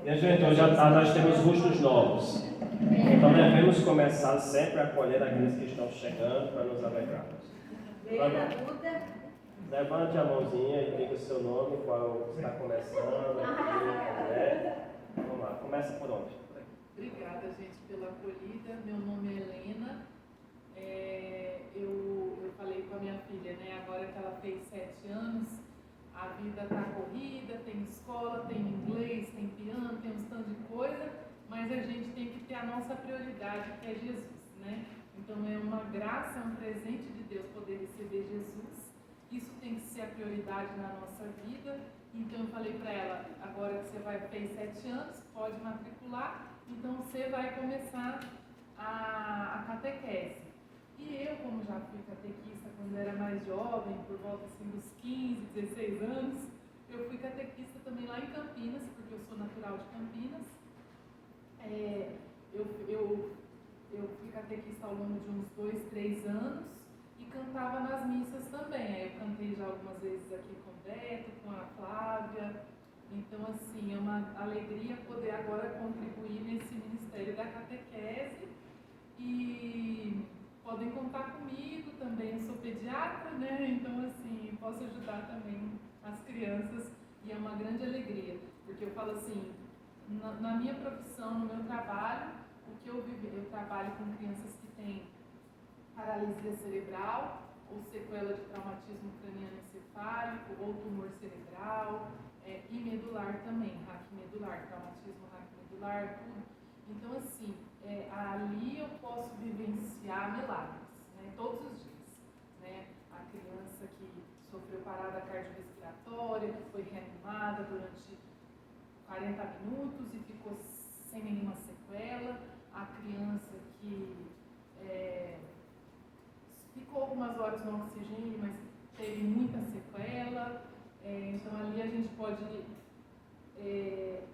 Minha gente, hoje à tarde nós temos rostos novos. Então devemos começar sempre a acolher aqueles que estão chegando para nos alegrarmos. Levante a mãozinha e diga o seu nome, qual está começando. Vamos lá, começa por onde? Obrigada, gente, pela acolhida. Meu nome é Helena. Eu falei com a minha filha, né? Agora que ela fez 7 anos, a vida está corrida, tem escola, tem inglês, tem piano, tem um tanto de coisa, mas a gente tem que ter a nossa prioridade, que é Jesus, né? Então é uma graça, é um presente de Deus poder receber Jesus. Isso tem que ser a prioridade na nossa vida. Então eu falei para ela, agora que você fez 7 anos, pode matricular, então você vai começar a catequese. E eu, como já fui catequista quando era mais jovem, por volta assim, dos 15, 16 anos, eu fui catequista também lá em Campinas, porque eu sou natural de Campinas. Eu fui catequista ao longo de uns 2, 3 anos e cantava nas missas também. Aí eu cantei já algumas vezes aqui com o Beto, com a Flávia. Então, assim, é uma alegria poder agora contribuir nesse ministério da catequese. E podem contar comigo também, eu sou pediatra, né? Então, assim, posso ajudar também as crianças e é uma grande alegria, porque eu falo assim, na minha profissão, no meu trabalho, o que eu vivo, eu trabalho com crianças que têm paralisia cerebral, ou sequela de traumatismo craniano encefálico, ou tumor cerebral, e medular também, raquimedular, traumatismo raquimedular, tudo. Então, assim, ali eu posso vivenciar milagres, né, todos os dias. Né? A criança que sofreu parada cardiorrespiratória, que foi reanimada durante 40 minutos e ficou sem nenhuma sequela, a criança que ficou algumas horas no oxigênio, mas teve muita sequela. Então ali a gente pode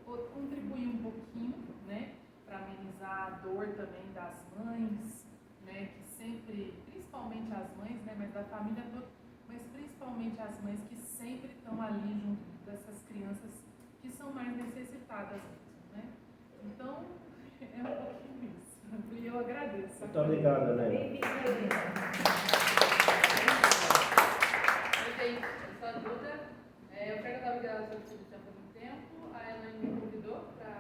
contribuir um pouquinho, né, para amenizar a dor também das mães, né, que sempre, principalmente as mães, né, mas da família toda, mas principalmente as mães que sempre estão ali junto dessas crianças que são mais necessitadas mesmo, né. Então, é um pouquinho isso. E eu agradeço. Muito obrigado, Helena. Oi, gente, eu sou a Duda. Eu quero estar ligada ao seu Espírito Santo há muito tempo. A Elaine me convidou para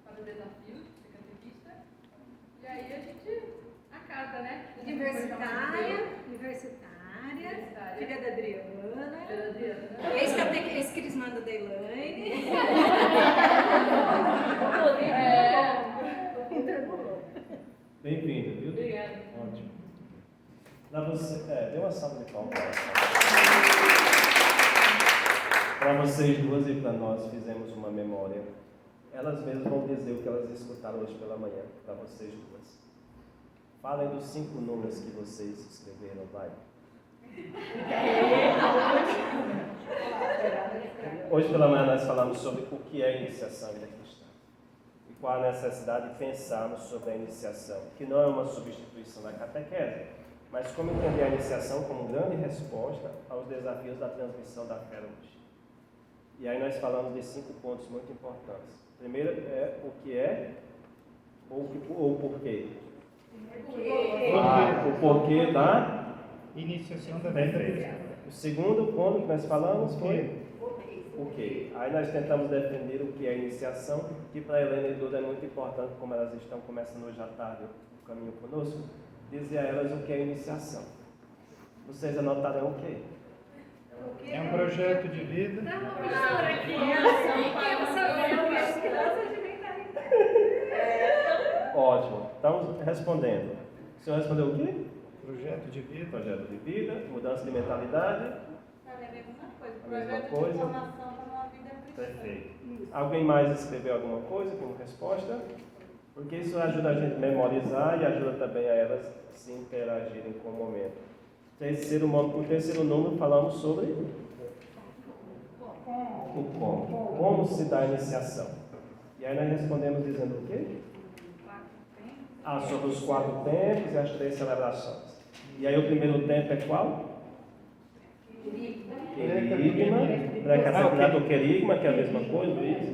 fazer o desafio de ser catequista. E aí a gente acata, né? Universitária, filha da Adriana. Ex-crismanda da Elaine. Bem-vinda, viu? Obrigada. Ótimo. Para você, dê uma salva de palmas. Para vocês duas e para nós fizemos uma memória. Elas mesmas vão dizer o que elas escutaram hoje pela manhã, para vocês duas. Falem dos 5 números que vocês escreveram, vai. Hoje pela manhã nós falamos sobre o que é iniciação vida cristã. E qual a necessidade de pensarmos sobre a iniciação, que não é uma substituição da catequese, mas como entender a iniciação como grande resposta aos desafios da transmissão da fé hoje. E aí nós falamos de 5 pontos muito importantes. Primeiro é o que é ou o porquê. O porquê da iniciação da fé. O segundo ponto que nós falamos foi o quê? Aí nós tentamos defender o que é iniciação, que para a Helena e Duda é muito importante, como elas estão começando hoje à tarde o caminho conosco, dizer a elas o que é iniciação. Vocês anotaram o quê? É um projeto de vida. Ótimo. Estamos respondendo. O senhor respondeu o quê? Projeto de vida. Projeto de vida, mudança de mentalidade. É a mesma coisa. A mesma Projeto coisa. de formação para uma vida cristã. Perfeito. Alguém mais escreveu alguma coisa como resposta? Porque isso ajuda a gente a memorizar e ajuda também a elas se interagirem com o momento. O terceiro número falamos sobre o como. Como se dá a iniciação. E aí nós respondemos dizendo o quê? Sobre os 4 tempos e as 3 celebrações. E aí o primeiro tempo é qual? Querigma, pré-catecumenado ou querigma, que é a mesma coisa, Luiz.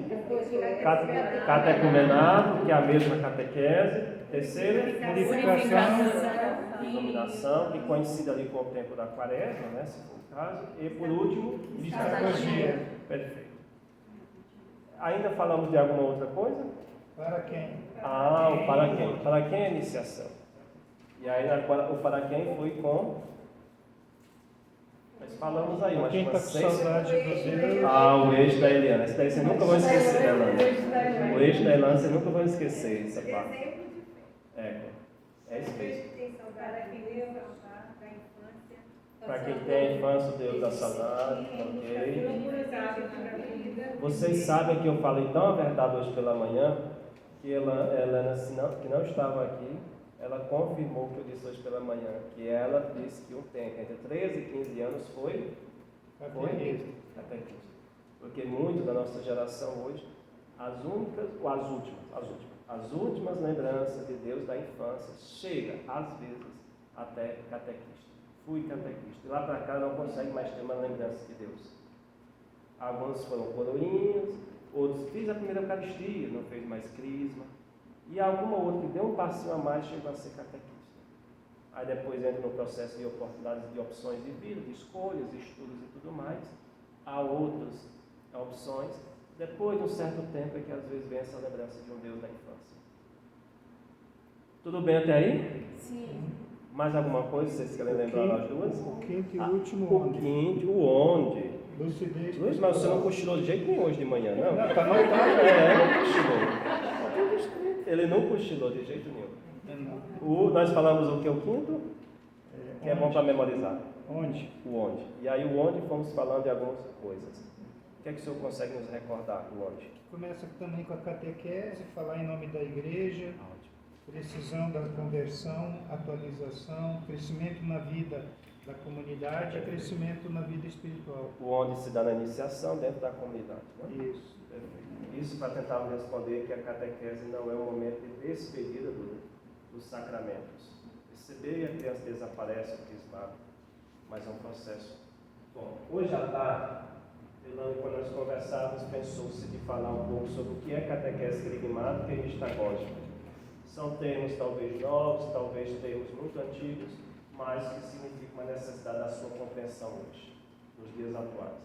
Catecumenado, que é a mesma catequese. Terceiro, iluminação, que coincide ali com o tempo da quaresma, né, se for o caso. E por último, Mistagogia. perfeito. Ainda falamos de alguma outra coisa? Para quem? O para quem. Para quem é a iniciação? E aí o para quem foi com... Nós falamos aí, mas Quem está com saudade do Deus? o eixo da Eliana. Esse daí vocês nunca vão esquecer, Eliana. O eixo da Eliana vocês nunca vão esquecer, essa parte. É isso mesmo. Para quem tem a infância, o Deus da saudade, ok? Vocês sabem que eu falei tão a verdade hoje pela manhã, que Helena, que não estava aqui, ela confirmou o que eu disse hoje pela manhã, que ela disse que um tempo entre 13 e 15 anos foi catequista. Porque muito da nossa geração hoje, as últimas lembranças de Deus da infância chega, às vezes, até catequista. Fui catequista. E lá para cá não consegue mais ter uma lembrança de Deus. Alguns foram coroinhas, outros fiz a primeira Eucaristia, não fez mais crisma. E alguma outra que deu um passinho a mais chegou a ser catequista. Aí depois entra no processo de oportunidades, de opções de vida, de escolhas, estudos e tudo mais. Há outras opções. Depois de um certo tempo é que às vezes vem essa lembrança de um Deus da infância. Tudo bem até aí? Sim. Mais alguma coisa que vocês querem lembrar nós duas? O quinto e último O onde? quinto, o onde? Lucidez. Luiz, mas você não cochilou de jeito nenhum hoje de manhã, não? Não, está anotado. Não cochilou. Ele não cochilou de jeito nenhum. Nós falamos o que é o quinto? Que é bom para memorizar. Onde? O onde. E aí o onde fomos falando de algumas coisas. O que é que o senhor consegue nos recordar do onde? Começa também com a catequese, falar em nome da igreja, precisão da conversão, atualização, crescimento na vida da comunidade e crescimento na vida espiritual. O onde se dá na iniciação dentro da comunidade. Né? Isso. Isso para tentar responder que a catequese não é um momento de despedida dos sacramentos. Receber e a criança desaparece do crismado, mas é um processo. Bom, hoje à tarde, quando nós conversávamos, pensou-se de falar um pouco sobre o que é catequese querigmática e mistagógica. São termos talvez novos, talvez termos muito antigos, mas que significam uma necessidade da sua compreensão hoje, nos dias atuais.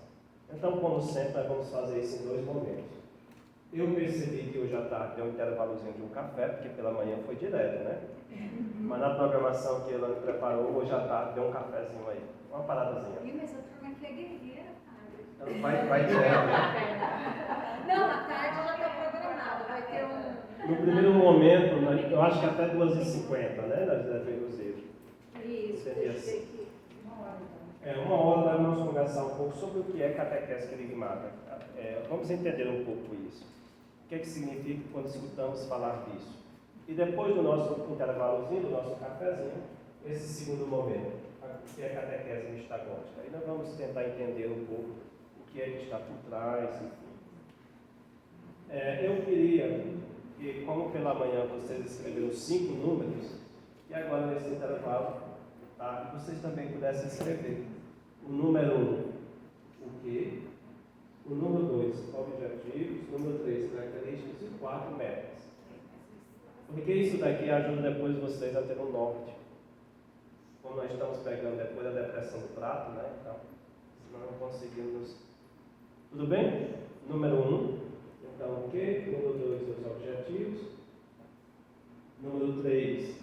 Então, como sempre, nós vamos fazer isso em 2 momentos. Eu percebi que hoje à tarde deu um intervalozinho de um café, porque pela manhã foi direto, né? Mas na programação que ela me preparou, hoje à tarde deu um cafezinho aí, uma paradazinha. Mas a turma aqui é guerreira, padre. Então, vai direto. Não, à tarde ela está programada, vai ter um... No primeiro momento, eu acho que até 2h50, né? Nós devemos ir. Isso, Seria deixa eu ver assim. aqui. Uma hora nós vamos conversar um pouco sobre o que é catequese querigmática. Vamos entender um pouco isso. O que é que significa quando escutamos falar disso? E depois do nosso intervalozinho, do nosso cafezinho, esse segundo momento, o que é catequese mistagógica. Aí nós vamos tentar entender um pouco o que é que está por trás, enfim. Eu queria que, como pela manhã vocês escreveram 5 números, e agora nesse intervalo, tá, vocês também pudessem escrever o número 1, o que, o número 2, objetivos, o número 3, características, e 4, metas. Porque isso daqui ajuda depois vocês a ter um norte. Como nós estamos pegando depois da depressão do prato, né? Então, senão não conseguimos. Tudo bem? Número 1. Então, o que? Número 2, os objetivos. Número 3,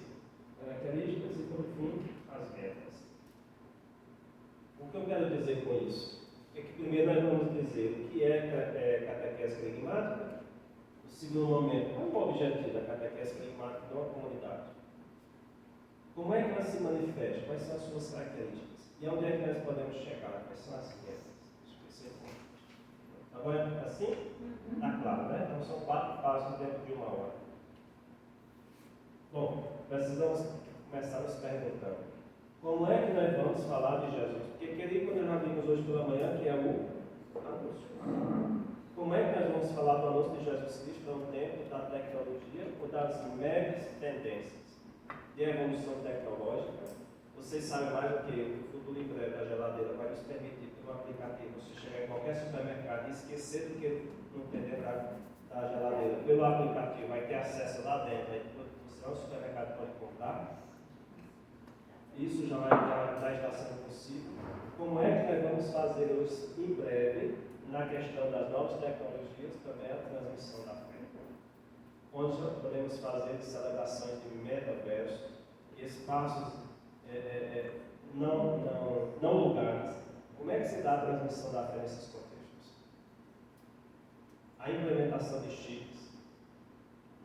características. E, por fim, as metas. O que eu quero dizer com isso? É que primeiro nós vamos dizer o que é catequese querigmática. No segundo momento, qual é o objetivo da catequese querigmática de uma comunidade? Como é que ela se manifesta? Quais são as suas características? E aonde é que nós podemos chegar? Quais são as metas? Agora, assim? Está claro, né? Então, são 4 passos dentro de 1 hora. Bom, precisamos começar nos perguntando: como é que nós vamos falar de Jesus? Porque querido, quando nós vimos hoje pela manhã, que é o anúncio. Como é que nós vamos falar do anúncio de Jesus Cristo no tempo da tecnologia ou das megas tendências de evolução tecnológica, Vocês sabem mais do que eu, que o futuro em breve da geladeira vai nos permitir, por um aplicativo, você chegar em qualquer supermercado e esquecer do que não tem dentro da geladeira. Pelo aplicativo, vai ter acesso lá dentro, aí você no supermercado pode comprar. Isso já está sendo possível. Como é que nós vamos fazer hoje, em breve, na questão das novas tecnologias, também a transmissão da fé? Onde nós podemos fazer celebrações de metaverso, espaços não lugares. Como é que se dá a transmissão da fé nesses contextos? A implementação de chips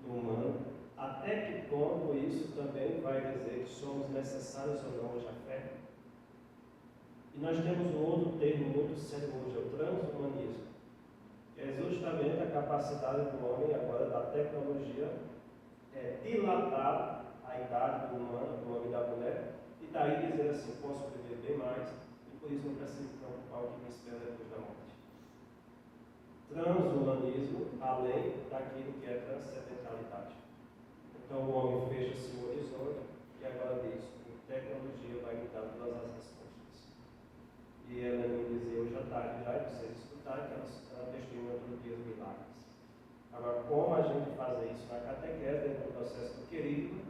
no humano, até que ponto isso também vai dizer que somos necessários ou não hoje a fé? E nós temos um outro termo muito sério hoje, é o transhumanismo, que é justamente a capacidade do homem, agora da tecnologia, dilatar a idade do humano, do homem e da mulher, e daí dizer assim, posso viver bem mais, e por isso não preciso me preocupar com o que me espera depois da morte. Transhumanismo, além daquilo que é transcendentalidade. Então o homem fecha-se o horizonte e agora diz, a tecnologia vai me dar todas as respostas. E ela me dizia hoje à tarde, já vocês escutaram que ela testemunha todo dia os milagres. Agora, como a gente fazer isso na catequese, dentro do processo do querido,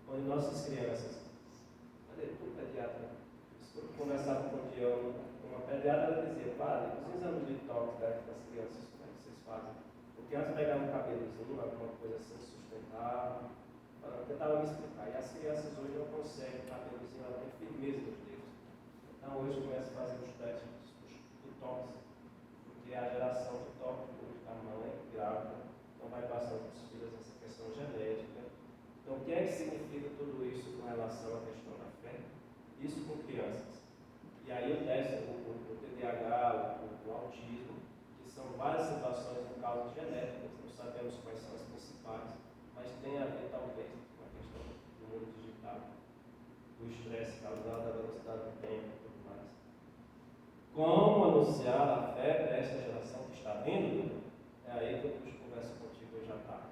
onde nossas crianças, cadê tu, pediatra? Eu conversava com o Diano, uma pediatra, ela dizia, padre, os exames de toque das crianças, como é que vocês fazem? Porque antes pegavam um cabelozinho, alguma coisa assim, sustentável, tentava me explicar. E as crianças hoje não conseguem cabelozinho, ela tem firmeza nos dedos. Então hoje começa a fazer os testes do toque, porque a geração do toque hoje da mãe grávida, então vai passando para os filhos essa questão genética. Então o que é que significa tudo isso com relação à questão da fé? Isso com crianças. E aí eu testo o TDAH, o autismo, que são várias situações com causas genéticas, não sabemos quais são as principais, mas tem a ver talvez com a questão do mundo digital, do estresse causado, da velocidade do tempo e tudo mais. Como anunciar a fé para esta geração que está vindo? É aí que eu converso contigo hoje à tarde.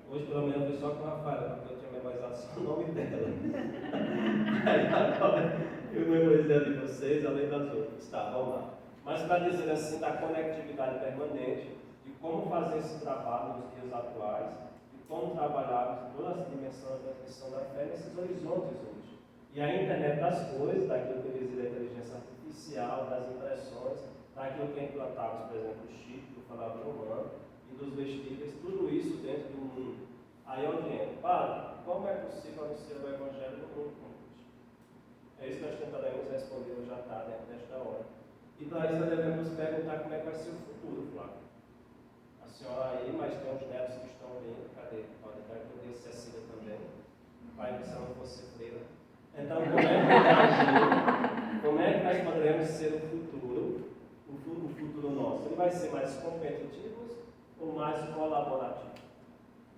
Hoje pelo menos eu fui só com a Rafaela, porque eu tinha memorizado só o nome dela. Aí agora eu memorizei a de vocês, além das outras. Tá, vamos lá. Mas para dizer assim da conectividade permanente, de como fazer esse trabalho nos dias atuais, de como trabalhar todas as dimensões da transmissão da fé nesses horizontes hoje. E a internet das coisas, daquilo que eu dizia da inteligência artificial, das impressões, daquilo que é implantado, por exemplo, o chip, que eu falava no humano, e dos vestíveis, tudo isso dentro do mundo. Aí onde entra? Padre, como é possível anunciar o Evangelho no mundo como hoje? É isso que nós tentaremos responder hoje à tarde, dentro desta hora. E para isso nós devemos perguntar como é que vai ser o futuro, Flávio. A senhora aí, mas tem uns netos que estão vindo, cadê? Pode dar que eu dei Cecília também. Pai do céu, você freira. Então, como é que nós poderemos ser o futuro nosso? Ele vai ser mais competitivo ou mais colaborativo?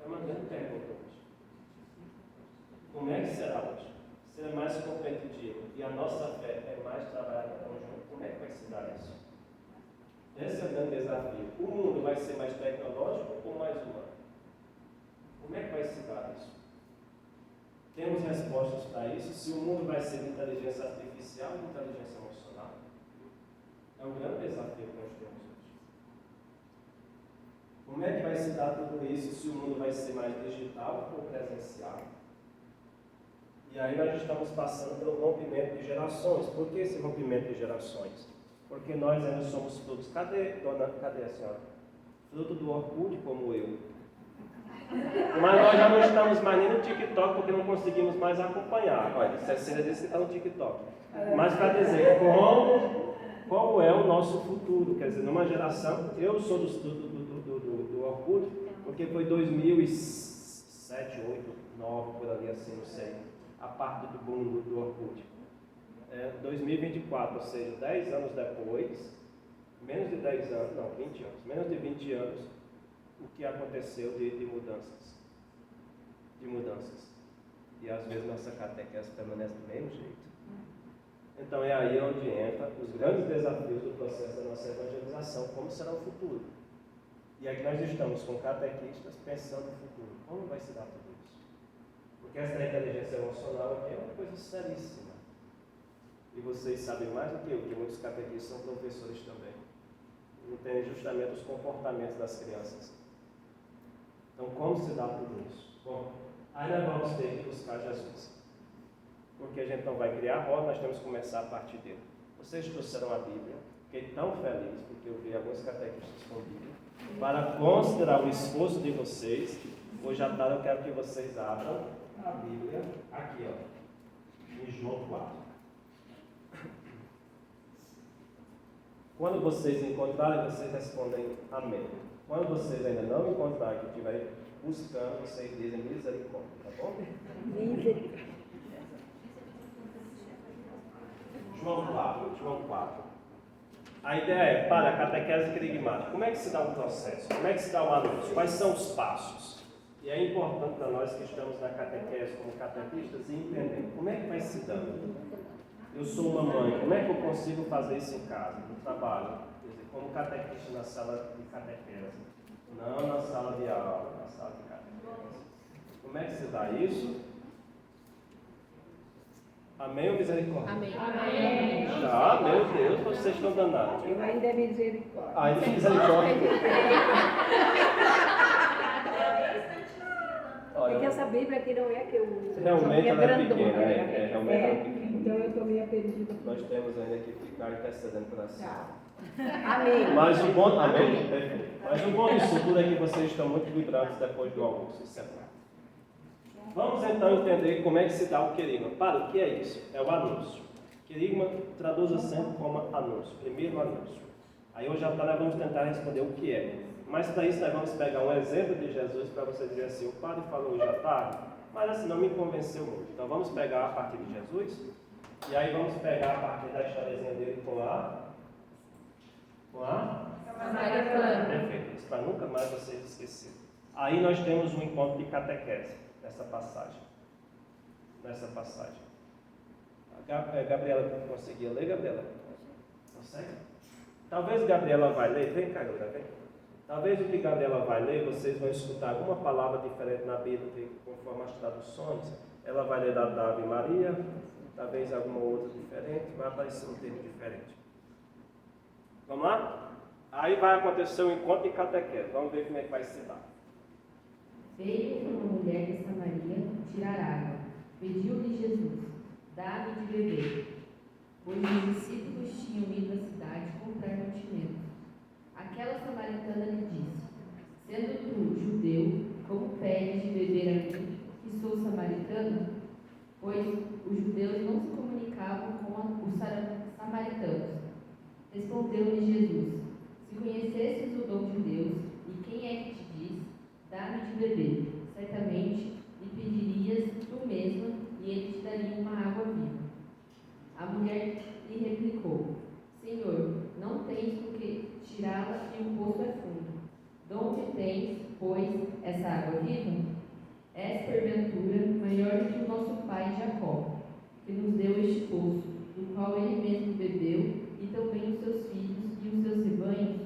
É uma grande pergunta hoje. Como é que será hoje? Será mais competitivo e a nossa fé é mais trabalhada em conjunto? Como é que vai se dar isso? Esse é o grande desafio. O mundo vai ser mais tecnológico ou mais humano? Como é que vai se dar isso? Temos respostas para isso? Se o mundo vai ser de inteligência artificial ou de inteligência emocional? É um grande desafio que nós temos hoje. Como é que vai se dar tudo isso se o mundo vai ser mais digital ou presencial? E aí nós estamos passando pelo rompimento de gerações. Por que esse rompimento de gerações? Porque nós ainda somos frutos. Cadê a senhora? Fruto do Orkut como eu. Mas nós já não estamos mais nem no TikTok porque não conseguimos mais acompanhar. Olha, Cecília disse que está no TikTok. Mas para dizer qual é o nosso futuro, quer dizer, numa geração, eu sou do Orkut, porque foi 2007, 2008, 2009, por ali assim, não sei, a parte do boom do Orkut. 2024, ou seja, 10 anos depois, menos de 10 anos, não, 20 anos, menos de 20 anos, o que aconteceu de mudanças. E às vezes nossa catequese permanece do mesmo jeito. Então é aí onde entra os grandes desafios do processo da nossa evangelização, como será o futuro. E aqui nós estamos com catequistas pensando no futuro, como vai se dar tudo isso? Porque essa inteligência emocional aqui é uma coisa seríssima. E vocês sabem mais do que eu, que muitos catequistas são professores também. Entendem justamente os comportamentos das crianças. Então, como se dá tudo isso? Bom, aí nós vamos ter que buscar Jesus. Porque a gente não vai criar roda, nós temos que começar a partir dele. Vocês trouxeram a Bíblia, fiquei tão feliz, porque eu vi alguns catequistas com Bíblia. Para considerar o esforço de vocês, hoje à tarde eu quero que vocês abram a Bíblia aqui, ó, em João 4. Quando vocês encontrarem, vocês respondem amém. Quando vocês ainda não encontrarem, que estiverem buscando, vocês dizem misericórdia, tá bom? Misericórdia. João 4. A ideia é, para a catequese querigmática, como é que se dá o processo? Como é que se dá o anúncio? Quais são os passos? E é importante para nós que estamos na catequese como catequistas entender como é que vai se dando. Eu sou uma mãe, como é que eu consigo fazer isso em casa, no trabalho? Quer dizer, como catequista na sala de catequese, não na sala de aula, na sala de catequese. Como é que se dá isso? Amém ou misericórdia? Amém. Já, meu Deus, vocês estão danados. Eu ainda é misericórdia. Ainda é misericórdia. Porque Olha, essa Bíblia aqui não é que eu. realmente ela é grandona, pequena, né? realmente ela é pequena. Então eu estou meio perdida. Nós temos ainda que ficar intercedendo por assim. Tá. Amém. Mas o bom, amém? Perfeito. Mas o bom disso tudo é que vocês estão muito vibrantes depois do almoço, isso é bom. Vamos então entender como é que se dá o querigma. Para, o que é isso? É o anúncio. Querigma traduza sempre como anúncio, primeiro anúncio. Aí hoje à tarde nós vamos tentar responder o que é. Mas para isso nós vamos pegar um exemplo de Jesus para vocês dizerem assim, o padre falou hoje à tarde, mas assim não me convenceu muito. Então vamos pegar a partir de Jesus, e aí vamos pegar a partir da historiazinha dele com a Samaritana. Perfeito, isso para nunca mais vocês esquecerem. Aí nós temos um encontro de catequese nessa passagem. A Gabriela conseguia ler, Gabriela? Consegue? Talvez Gabriela vai ler, vem cá, Gabriela, vem. Talvez o que Gabriela vai ler, vocês vão escutar alguma palavra diferente na Bíblia, conforme as traduções. Ela vai ler da Ave Maria, talvez alguma outra diferente, vai aparecer um termo diferente. Vamos lá? Aí vai acontecer um encontro de catequese. Vamos ver como é que vai se dar. Veio uma mulher de Samaria tirar água. Pediu-lhe Jesus, dá-me de beber. Pois os discípulos tinham ido à cidade comprar mantimentos. Aquela samaritana lhe disse, sendo tu judeu, como pedes de beber a mim, que sou samaritana? Pois os judeus não se comunicavam com os samaritanos. Respondeu-lhe Jesus, se conhecesses o dom de Deus, e quem é que te diz, dá-me de beber, certamente lhe pedirias tu mesma, e ele te daria uma água viva. A mulher lhe replicou, Senhor, não tens com que tirá-la e o poço é fundo. De onde tens, pois, essa água viva? És, porventura, maior do que o nosso pai Jacó, que nos deu este poço, do qual ele mesmo bebeu, e também os seus filhos e os seus rebanhos?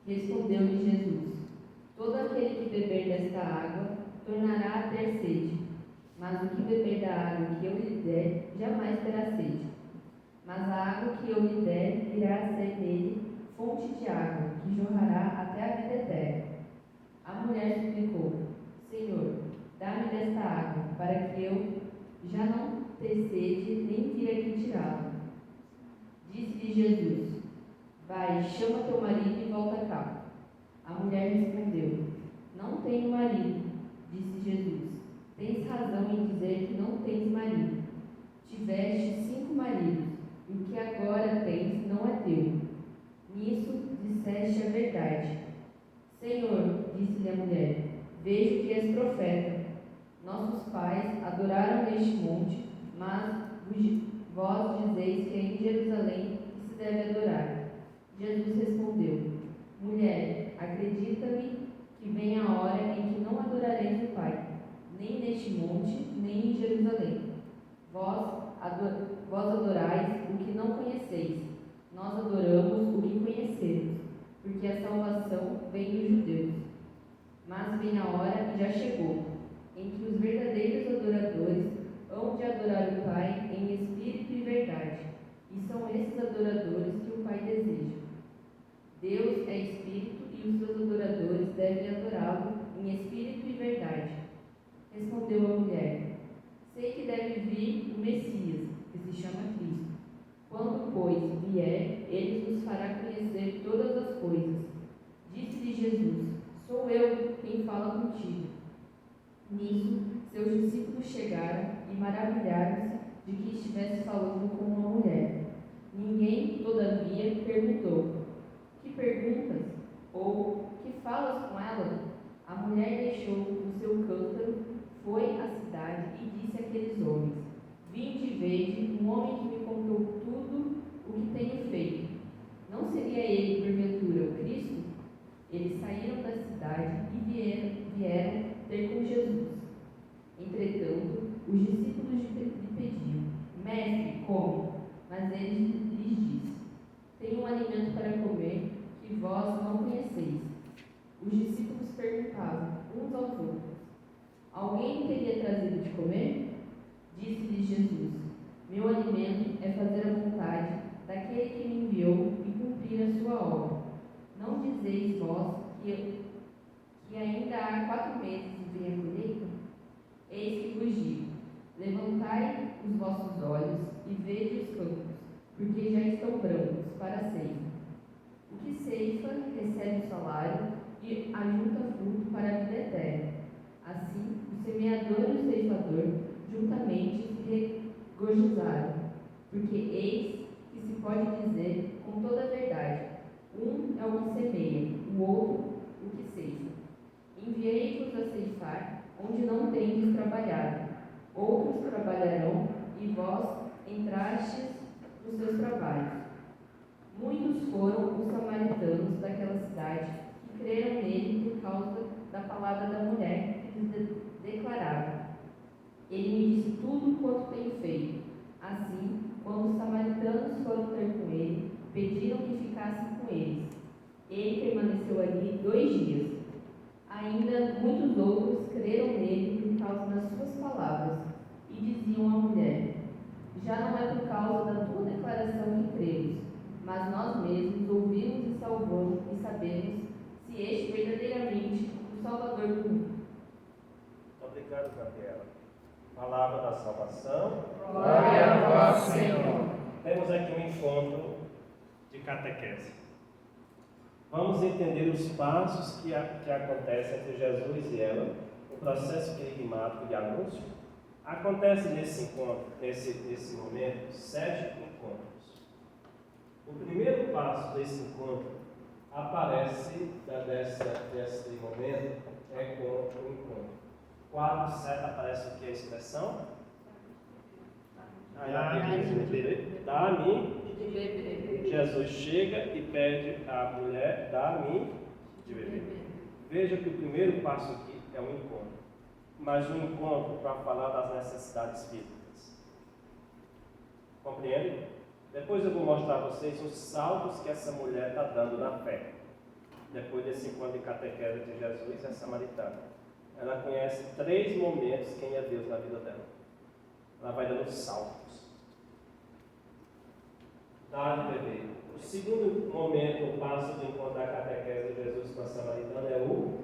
Respondeu-lhe Jesus, todo aquele que beber desta água tornará a ter sede, mas o que beber da água que eu lhe der jamais terá sede. Mas a água que eu lhe der irá a ser nele fonte de água, que jorrará até a vida eterna. A mulher suplicou, Senhor, dá-me desta água, para que eu já não ter sede, nem vir aqui tirá-la. Disse-lhe Jesus, vai, chama teu marido e volta cá. A mulher respondeu, não tenho marido. Disse Jesus, tens razão em dizer que não tens marido. Tiveste 5 maridos, e o que agora tens não é teu. Nisso disseste a verdade. Senhor, disse-lhe a mulher, vejo que és profeta. Nossos pais adoraram neste monte, mas vós dizeis que é em Jerusalém que se deve adorar. Jesus respondeu, mulher, acredita-me que vem a hora em que não adorareis o Pai, nem neste monte, nem em Jerusalém. Vós adorais o que não conheceis, nós adoramos o que conhecemos, porque a salvação vem dos judeus. Mas vem a hora, e já chegou, em que os verdadeiros adoradores hão de adorar o Pai em espírito e verdade, e são esses adoradores que o Pai deseja. Deus é espírito e os seus adoradores devem adorá-lo em espírito e verdade. Respondeu a mulher: sei que deve vir o Messias, que se chama Cristo. Quando, pois, vier, ele nos fará conhecer todas as coisas. Disse-lhe Jesus: sou eu quem fala contigo. Nisso, seus discípulos chegaram e maravilharam-se de que estivesse falando com uma mulher. Ninguém, todavia, perguntou: que perguntas? Ou que falas com ela? A mulher deixou o seu cântaro, foi à cidade e disse àqueles homens: vinde e vede um homem que me contou tudo o que tenho feito. Não seria ele, porventura, o Cristo? Eles saíram da cidade e vieram ter com Jesus. Entretanto, os discípulos lhe pediam: mestre, come. Mas ele lhes disse: tenho um alimento para comer que vós não conheceis. Os discípulos perguntavam uns aos outros: alguém teria trazido de comer? Disse-lhes Jesus: meu alimento é fazer a vontade daquele que me enviou e cumprir a sua obra. Não dizeis vós que ainda há 4 meses e vem a colheita? Eis que vos digo: levantai os vossos olhos e vede os campos, porque já estão brancos para a ceifa. O que ceifa recebe o salário e ajunta fruto para a vida eterna. Assim, o semeador e o ceifador juntamente se regozijaram, porque eis que se pode dizer com toda a verdade: um é o que semeia, o outro o que ceifa. Enviei-vos a ceifar onde não tendes trabalhado. Outros trabalharão e vós entrastes nos seus trabalhos. Muitos foram os samaritanos daquela cidade que creram nele por causa da palavra da mulher que lhes declarava: ele me disse tudo quanto tenho feito. Assim, quando os samaritanos foram ter com ele, pediram que ficassem com eles. Ele permaneceu ali 2 dias. Ainda muitos outros creram nele por causa das suas palavras, e diziam à mulher: já não é por causa da tua declaração que cremos, mas nós mesmos ouvimos e salvamos e sabemos se este verdadeiramente o Salvador do mundo. Obrigado, Gabriela. Palavra da salvação. Glória a vós, Senhor. Temos aqui um encontro de catequese. Vamos entender os passos que acontecem entre Jesus e ela, o processo querigmático de anúncio. Acontece nesse encontro, nesse momento, 7 encontros. O primeiro passo desse encontro aparece desse momento é com o encontro. 4, 7 aparece o que? A expressão? Dá a mim. Jesus chega e pede à mulher: dá a mim de beber. Veja que o primeiro passo aqui é um encontro, mas um encontro para falar das necessidades físicas. Compreende? Depois eu vou mostrar a vocês os saltos que essa mulher está dando na fé. Depois desse encontro de catequese de Jesus e a samaritana, ela conhece 3 momentos quem é Deus na vida dela. Ela vai dando saltos. Dar de beber. O segundo momento, o passo do encontro da catequese de Jesus com a samaritana é o...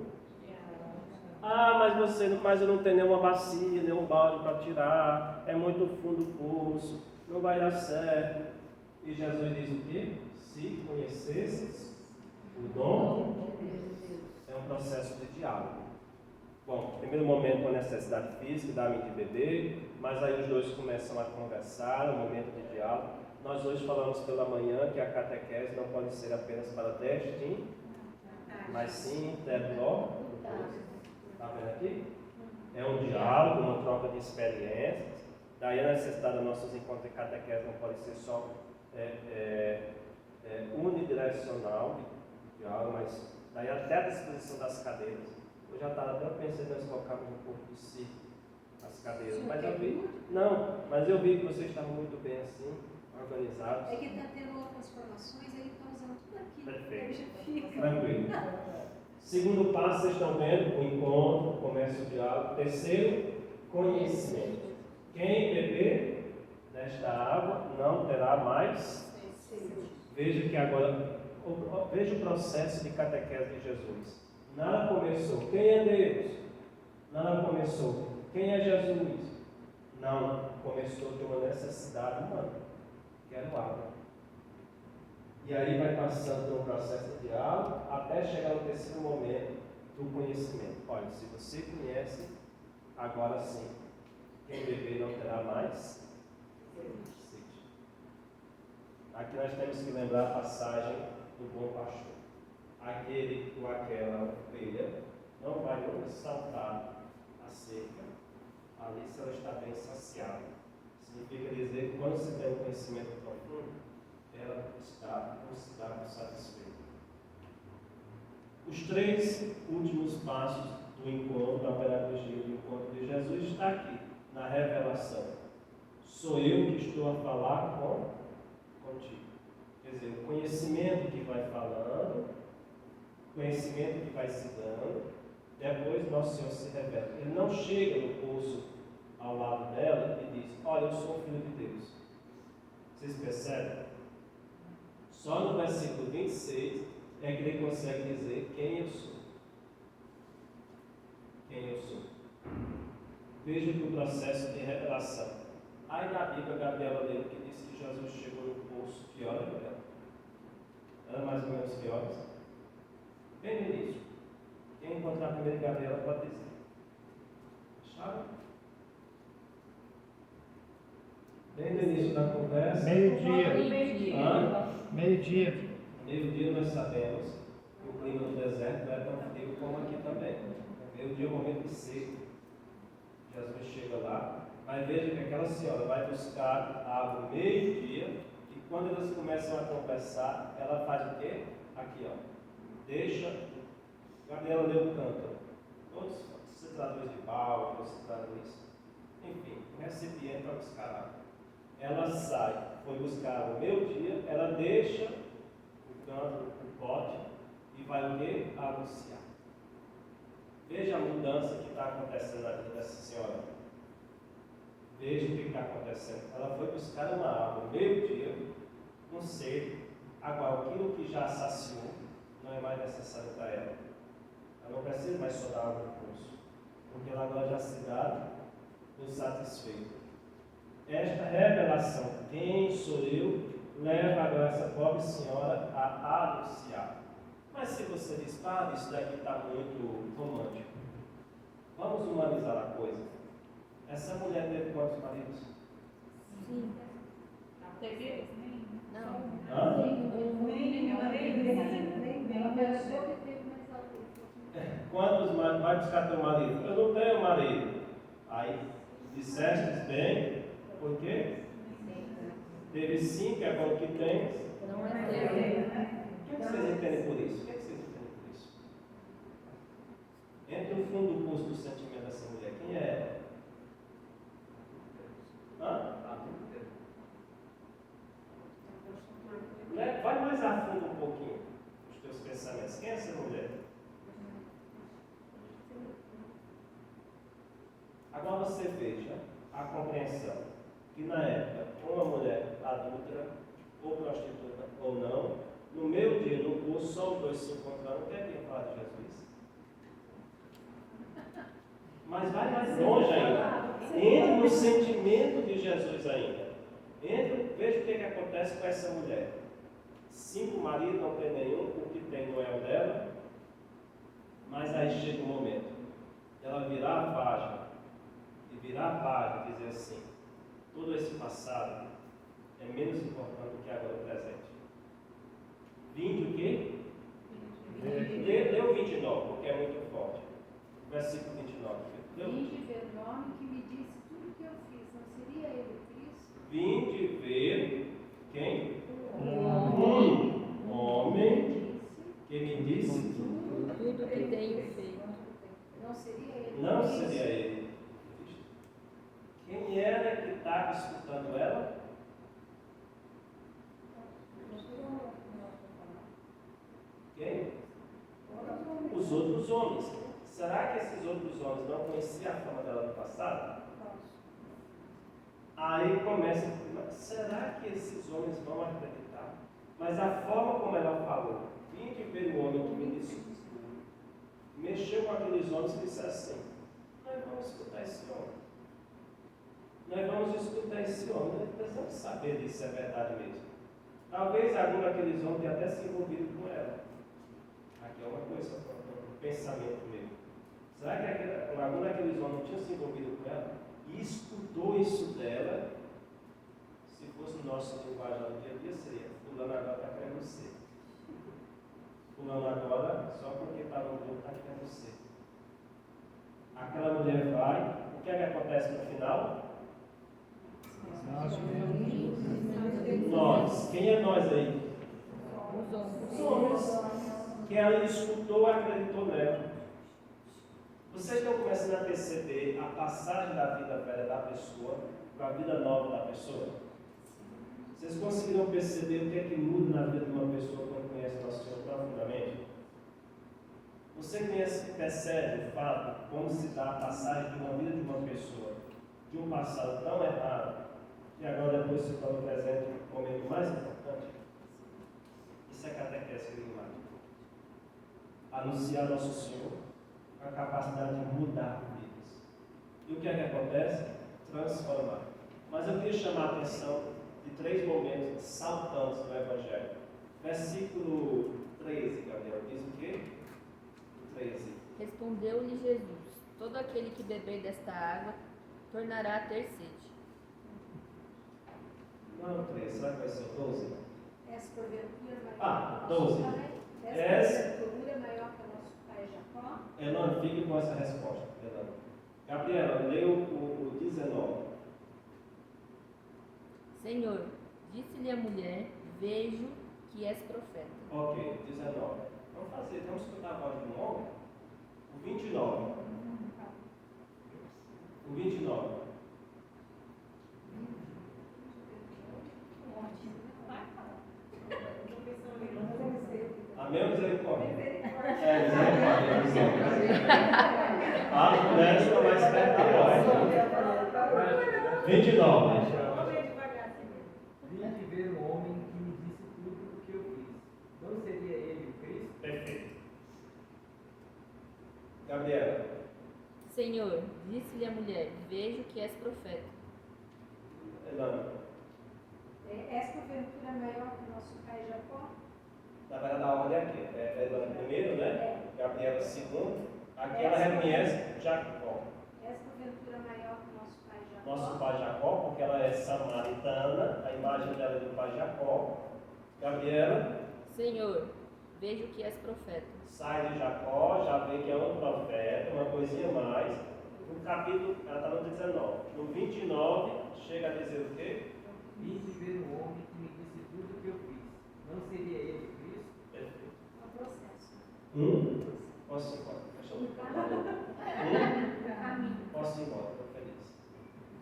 mas eu não tenho nenhuma bacia, nenhum balde para tirar, é muito fundo o poço, não vai dar certo. E Jesus diz o quê? Se conhecesses o dom, é um processo de diálogo. Bom, primeiro momento, a necessidade física, dar-me de beber, mas aí os dois começam a conversar, um momento de diálogo. Nós hoje falamos pela manhã que a catequese não pode ser apenas para destino, mas sim develop. Está vendo aqui? É um diálogo, uma troca de experiências. Daí a necessidade dos nossos encontros de catequese não pode ser só unidirecional, diálogo, mas daí até a disposição das cadeiras. Eu já estava até pensando em nós colocarmos um pouco de si as cadeiras, mas eu vi que vocês estavam muito bem assim, organizados. É que está tendo outras formações, aí estão usando tudo aqui. Perfeito. Tranquilo. Segundo passo, vocês estão vendo o encontro, começa o diálogo. Terceiro, conhecimento. Quem beber desta água não terá mais. Veja que agora, veja o processo de catequese de Jesus. Nada começou. Quem é Deus? Nada começou. Quem é Jesus? Não, começou de uma necessidade humana. Quero água. E aí vai passando por um processo de diálogo até chegar no terceiro momento do conhecimento. Olha, se você conhece, agora sim, quem beber não terá mais sede. Aqui nós temos que lembrar a passagem do bom pastor. Aquele ou aquela ovelha não vai nunca saltar a cerca, ali se ela está bem saciada. Significa dizer que quando se tem um conhecimento profundo, ela está considerada satisfeita. Os 3 últimos passos do encontro, da pedagogia do encontro de Jesus, está aqui, na revelação. Sou eu que estou a falar contigo. Quer dizer, o conhecimento que vai falando, o conhecimento que vai se dando, depois nosso Senhor se revela. Ele não chega no poço ao lado dela e diz: olha, eu sou o Filho de Deus. Vocês percebem? Só no versículo 26 é que ele consegue dizer quem eu sou. Quem eu sou. Veja que o processo de revelação. Aí na Bíblia, Gabriela leu que diz que Jesus chegou no poço. Que hora, Gabriela? Era mais ou menos que horas? Bem no início. Quem encontrar primeiro Gabriela pode dizer. Acharam? Bem no início da conversa. Meio-dia. Meio-dia nós sabemos que o clima do deserto não é tão frio como aqui também. Meio-dia é um momento de seco. Jesus chega lá, mas veja que aquela senhora vai buscar água meio-dia e quando elas começam a conversar, ela faz o quê? Aqui, ó. Deixa. Gabriela leu o cântaro. Todos recitadores de balde, recitadores. Enfim, um recipiente para buscar água. Ela sai, foi buscar água meio-dia, ela deixa o cântaro, o pote e vai o quê? Anunciar. Veja a mudança que está acontecendo na vida dessa senhora. Veja o que está acontecendo. Ela foi buscar uma água meio-dia, com sede. Agora, aquilo que já saciou não é mais necessário para ela. Ela não precisa mais só dar água no poço, porque ela agora já se dá no satisfeito. Esta revelação, quem sou eu, leva agora essa pobre senhora a anunciar. Mas se você diz, padre, isso daqui está muito romântico, vamos humanizar a coisa. Essa mulher teve quantos maridos? Sim. Teve? Não. Hã? Ela pensou que teve mais alguém. Quantos maridos? Vai buscar teu marido. Eu não tenho marido. Aí, disseste bem, por quê? Teve 5, agora o que tens? Não é dele. O que vocês entendem por isso? O que vocês entendem por isso? Entre o fundo do poço do sentimento dessa mulher, quem é ela? Hã? Vai mais a fundo um pouquinho os teus pensamentos. Quem é essa mulher? Agora você veja a compreensão que na época uma mulher adulta ou prostituta ou não, no meio dia, no curso, só os dois se encontrando, quer quem fala de Jesus? Mas vai mais longe ainda. Entra no sentimento de Jesus ainda. Veja o que acontece com essa mulher. 5 maridos, não tem nenhum, o que tem não é o dela. Mas aí chega um momento ela virar a página e dizer assim: todo esse passado é menos importante do que agora o presente. 20 o quê? Deu 29, porque é muito forte. Versículo 29. Vinde ver o homem que me disse tudo o que eu fiz, não seria ele Cristo? Vinde ver quem? Um Homem que me disse tudo que tenho feito. Não seria ele não Cristo? seria ele. Quem era que estava escutando ela? Quem? Os outros homens. Será que esses outros homens não conheciam a fama dela do passado? Aí começa, mas será que esses homens vão acreditar? Mas a forma como ela falou, vinde ver o homem que me disse tudo, mexeu com aqueles homens e disse assim, nós vamos escutar esse homem. Nós vamos escutar esse homem, nós precisamos saber disso é verdade mesmo. Talvez algum daqueles homens tenha até se envolvido com ela. Aqui é uma coisa, um pensamento meu. Será que algum daqueles homens não tinha se envolvido com ela e escutou isso dela? Se fosse no nosso linguagem no dia a dia, seria fulano agora está querendo ser. Fulano agora, só porque está no grupo, está querendo ser. Aquela mulher vai, o que é que acontece no final? Nós. Quem é nós aí? Os homens. Que ela escutou, acreditou nela. Vocês estão começando a perceber a passagem da vida velha da pessoa para a vida nova da pessoa? Vocês conseguiram perceber o que é que muda na vida de uma pessoa quando conhece Nosso Senhor profundamente? Você percebe o fato como se dá a passagem de uma vida de uma pessoa de um passado tão errado que agora depois se torna presente no momento mais importante? Isso é catequese querigmática. Anunciar Nosso Senhor com a capacidade de mudar vidas. E o que é que acontece? Transformar. Mas eu queria chamar a atenção de 3 momentos saltantes do Evangelho. Versículo 13, Gabriel, diz o quê? 13. Respondeu-lhe Jesus: todo aquele que beber desta água tornará a ter sede. Não, 13, será que vai ser o 12? És porventura maior Ah, que nosso 12. pai? És- És porventura maior que nosso pai Jacó? Elano, fique com essa resposta. Elano. Gabriela, leu o 19. Senhor, disse-lhe a mulher: vejo que és profeta. Ok, 19. Vamos escutar a voz de um homem? O 29. O 29. Amém ou misericórdia? É, misericórdia. A mulher está mais perto da voz. 29. Vim de ver um homem que me disse tudo o que eu fiz. Não seria ele o Cristo? Perfeito. Gabriela. Senhor, disse-lhe a mulher: vejo que és profeta. Elana. És porventura maior que nosso pai Jacó? Na verdade, a ordem é aqui. É Elana primeiro, né? Gabriela segundo. Aqui ela reconhece Jacó. És porventura maior que nosso pai Jacó? Nosso pai Jacó, porque ela é samaritana. A imagem dela é do pai Jacó. Gabriela. Senhor, vejo que és profeta. Sai de Jacó, já vê que é um profeta, uma coisinha mais. No capítulo, ela está no 19. No 29, chega a dizer o quê? Vim de ver um homem que me disse tudo o que eu fiz. Não seria ele o Cristo? Perfeito. É o processo. Posso ir embora? Deixa eu Caminho. Posso ir embora, estou feliz.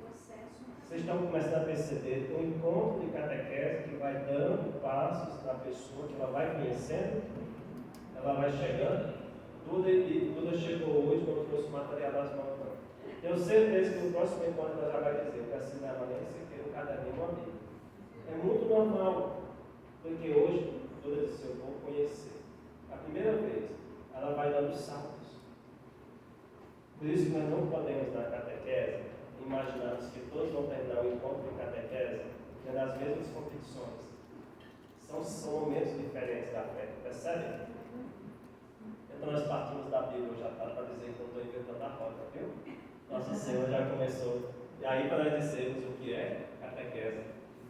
Processo. Vocês estão começando a perceber um encontro de catequese que vai dando passos na pessoa, que ela vai conhecendo, ela vai chegando. Duda chegou hoje quando trouxe o material das mãos. Tenho certeza que no próximo encontro ela já vai dizer: eu preciso da amanhã e quer um caderninho amigo. É muito normal, porque hoje Duda disse: eu vou conhecer. A primeira vez, ela vai dando saltos. Por isso que nós não podemos, na catequese, imaginarmos que todos vão terminar o encontro de catequese tendo as mesmas convicções. São momentos diferentes da fé, percebe? Então nós partimos da Bíblia já para dizer que não estou inventando a roda, viu? Nosso Senhor já começou. E aí para nós dizermos o que é catequese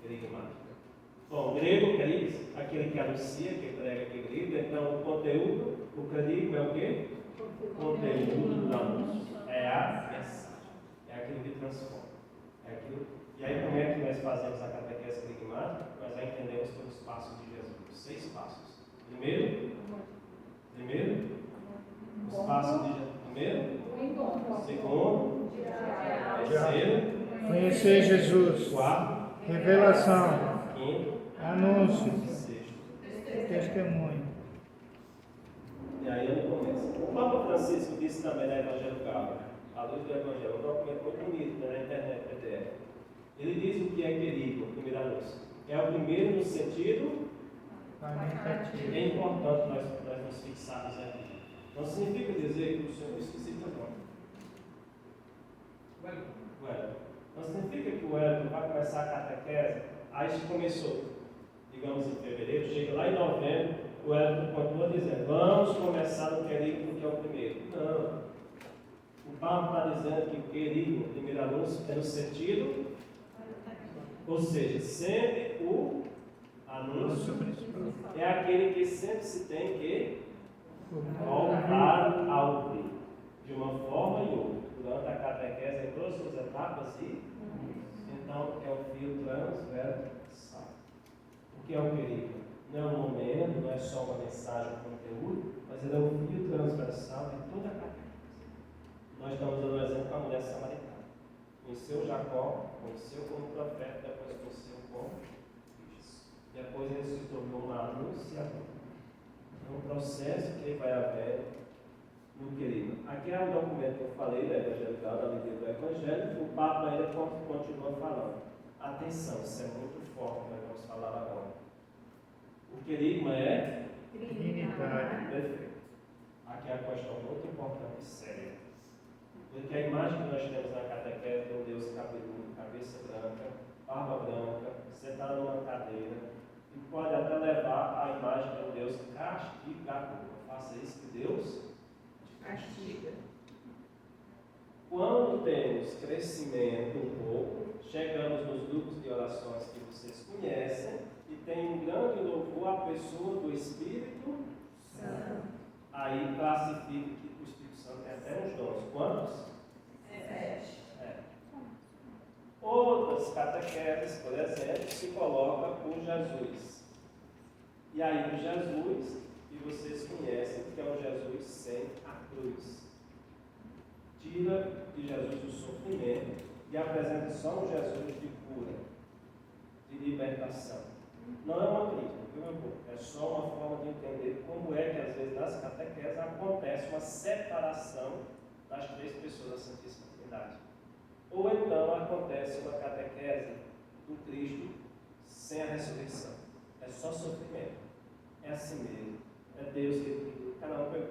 querigmática. Bom, grego, queridos, aquele que anuncia, que prega, que grita. Então o conteúdo, o querigma é o quê? O conteúdo do anúncio. É a mensagem. É aquilo que transforma. É aquilo. E aí como é que nós fazemos a catequese querigmática? Nós já entendemos pelos passos de Jesus. 6 passos. Primeiro, os passos de Jesus. Primeiro, segundo, terceiro, Conhecer Jesus. quarto, Revelação. quinto, Anúncio. sexto. Testemunho. E aí eu começo. O Papa Francisco disse também na Evangelho Galo, à luz do Evangelho, um documento muito bonito, né, na internet, PDF. Ele diz o que é querigma, primeiro anúncio. É o primeiro no sentido. Argumentativo. É importante nós nos fixarmos aqui. Não significa dizer que o Senhor esqueci teu nome. Wellington. Não significa que o Wellington vai começar a catequese. Aí começou, digamos, em fevereiro, chega lá em novembro, o Wellington continua dizendo, vamos começar no querigma, que é o primeiro. Não. O Paulo está dizendo que o querigma, o primeiro anúncio, é no sentido, ou seja, sempre o anúncio é aquele que sempre se tem que voltar a ouvir, de uma forma e outra, durante a catequese em todas as suas etapas e então é o fio transversal. O que é o querigma? Não é um momento, não é só uma mensagem, um conteúdo, mas ele é o fio transversal de toda a catequese. Nós estamos dando um exemplo com a mulher samaritana. Conheceu Jacó, conheceu como profeta, depois conheceu como Cristo. Depois ele se tornou uma anunciadora. É um processo que vai haver no querido. Aqui é um documento que eu falei da evangelical, da líder do Evangelho, o Papa ainda continua falando. Atenção, isso é muito forte, nós vamos falar agora. O querigma é Trinitário. perfeito. Aqui é a questão muito importante e séria. Porque a imagem que nós temos na catequese de um Deus cabeludo, cabeça branca, barba branca, sentado numa cadeira, e pode até levar à imagem de um Deus castigador. Faça isso que Deus Castiga. Quando temos crescimento um pouco, chegamos nos grupos de orações que vocês conhecem e tem um grande louvor à pessoa do Espírito Santo. Aí classifica que o Espírito Santo tem até uns dons. Quantos? 7. Outras catequeses, por exemplo, se coloca o Jesus. E aí o Jesus, que vocês conhecem, que é o Jesus sem a cruz. Tira de Jesus o sofrimento e apresenta só um Jesus de cura, de libertação. Não é uma crítica, viu, meu povo? É só uma forma de entender como é que às vezes nas catequeses acontece uma separação das três pessoas da Santíssima Trindade. Ou então acontece uma catequese do Cristo sem a ressurreição. É só sofrimento. É assim mesmo. É Deus que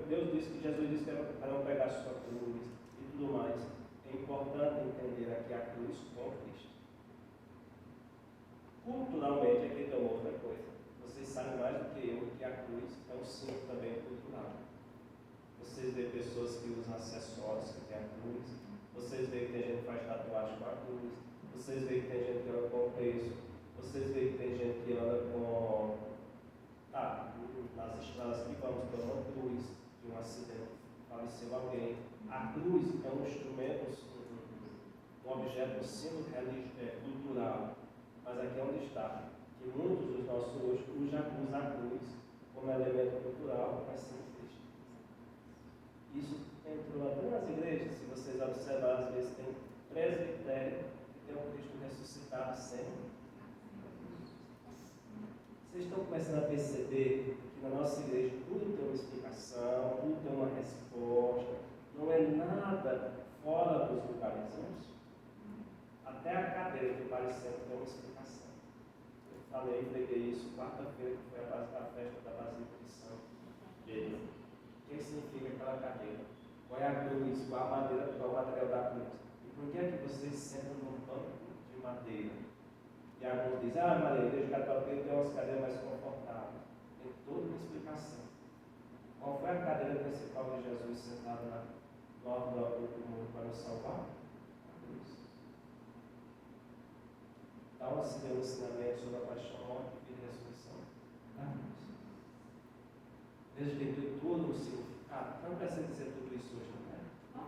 Deus disse que Jesus disse que era para cada um pegar a sua cruz e tudo mais. É importante entender aqui a cruz com Cristo. Culturalmente aqui tem outra coisa. Vocês sabem mais do que eu que a cruz é um símbolo também cultural. Vocês veem pessoas que usam acessórios que tem a cruz. Vocês veem que tem gente que faz tatuagem com a cruz. Vocês veem que tem gente que anda com o peso. Vocês veem que tem gente que anda com... nas estradas que vamos ter uma cruz de um acidente, faleceu alguém. A cruz é um instrumento, um objeto, um símbolo cultural. Mas aqui é onde está. Que muitos dos nossos hoje usam a cruz como elemento cultural, mas sem Cristo. Isso entrou até nas igrejas, se vocês observarem, às vezes tem presbitério que tem um Cristo ressuscitado sempre. Vocês estão começando a perceber que na nossa igreja tudo tem uma explicação, tudo tem uma resposta, não é nada fora dos lugares. Até a cadeira do parecendo tem uma explicação. Eu preguei isso quarta-feira, que foi a festa da Basílica de São Pedro. O que significa aquela cadeira? Qual é a cruz? Qual a madeira? Qual é o material da cruz? E por que é que vocês sentam num banco de madeira? E alguns dizem, Maria, a igreja católica tem umas cadeiras mais confortáveis. Tem toda uma explicação. Qual foi a cadeira principal de Jesus sentado na norte do mundo para nos salvar? A cruz. Então, se deu um ensinamento sobre a paixão, morte e ressurreição da cruz. Veja que tem todo um significado. Não precisa dizer tudo isso hoje,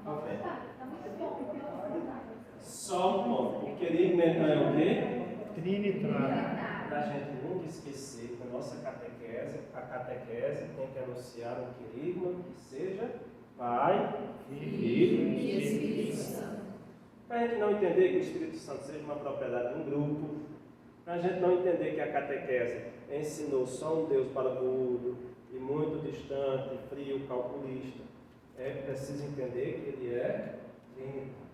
não é? Está muito bom. Só um ponto. O querigma então é o quê? Trinitário. Para a gente nunca esquecer que a nossa catequese tem que anunciar um querigma que seja Pai, Filho e Espírito Santo. Para a gente não entender que o Espírito Santo seja uma propriedade de um grupo, para a gente não entender que a catequese ensinou só um Deus barbudo e muito distante, frio, calculista, é preciso entender que ele é trinitário.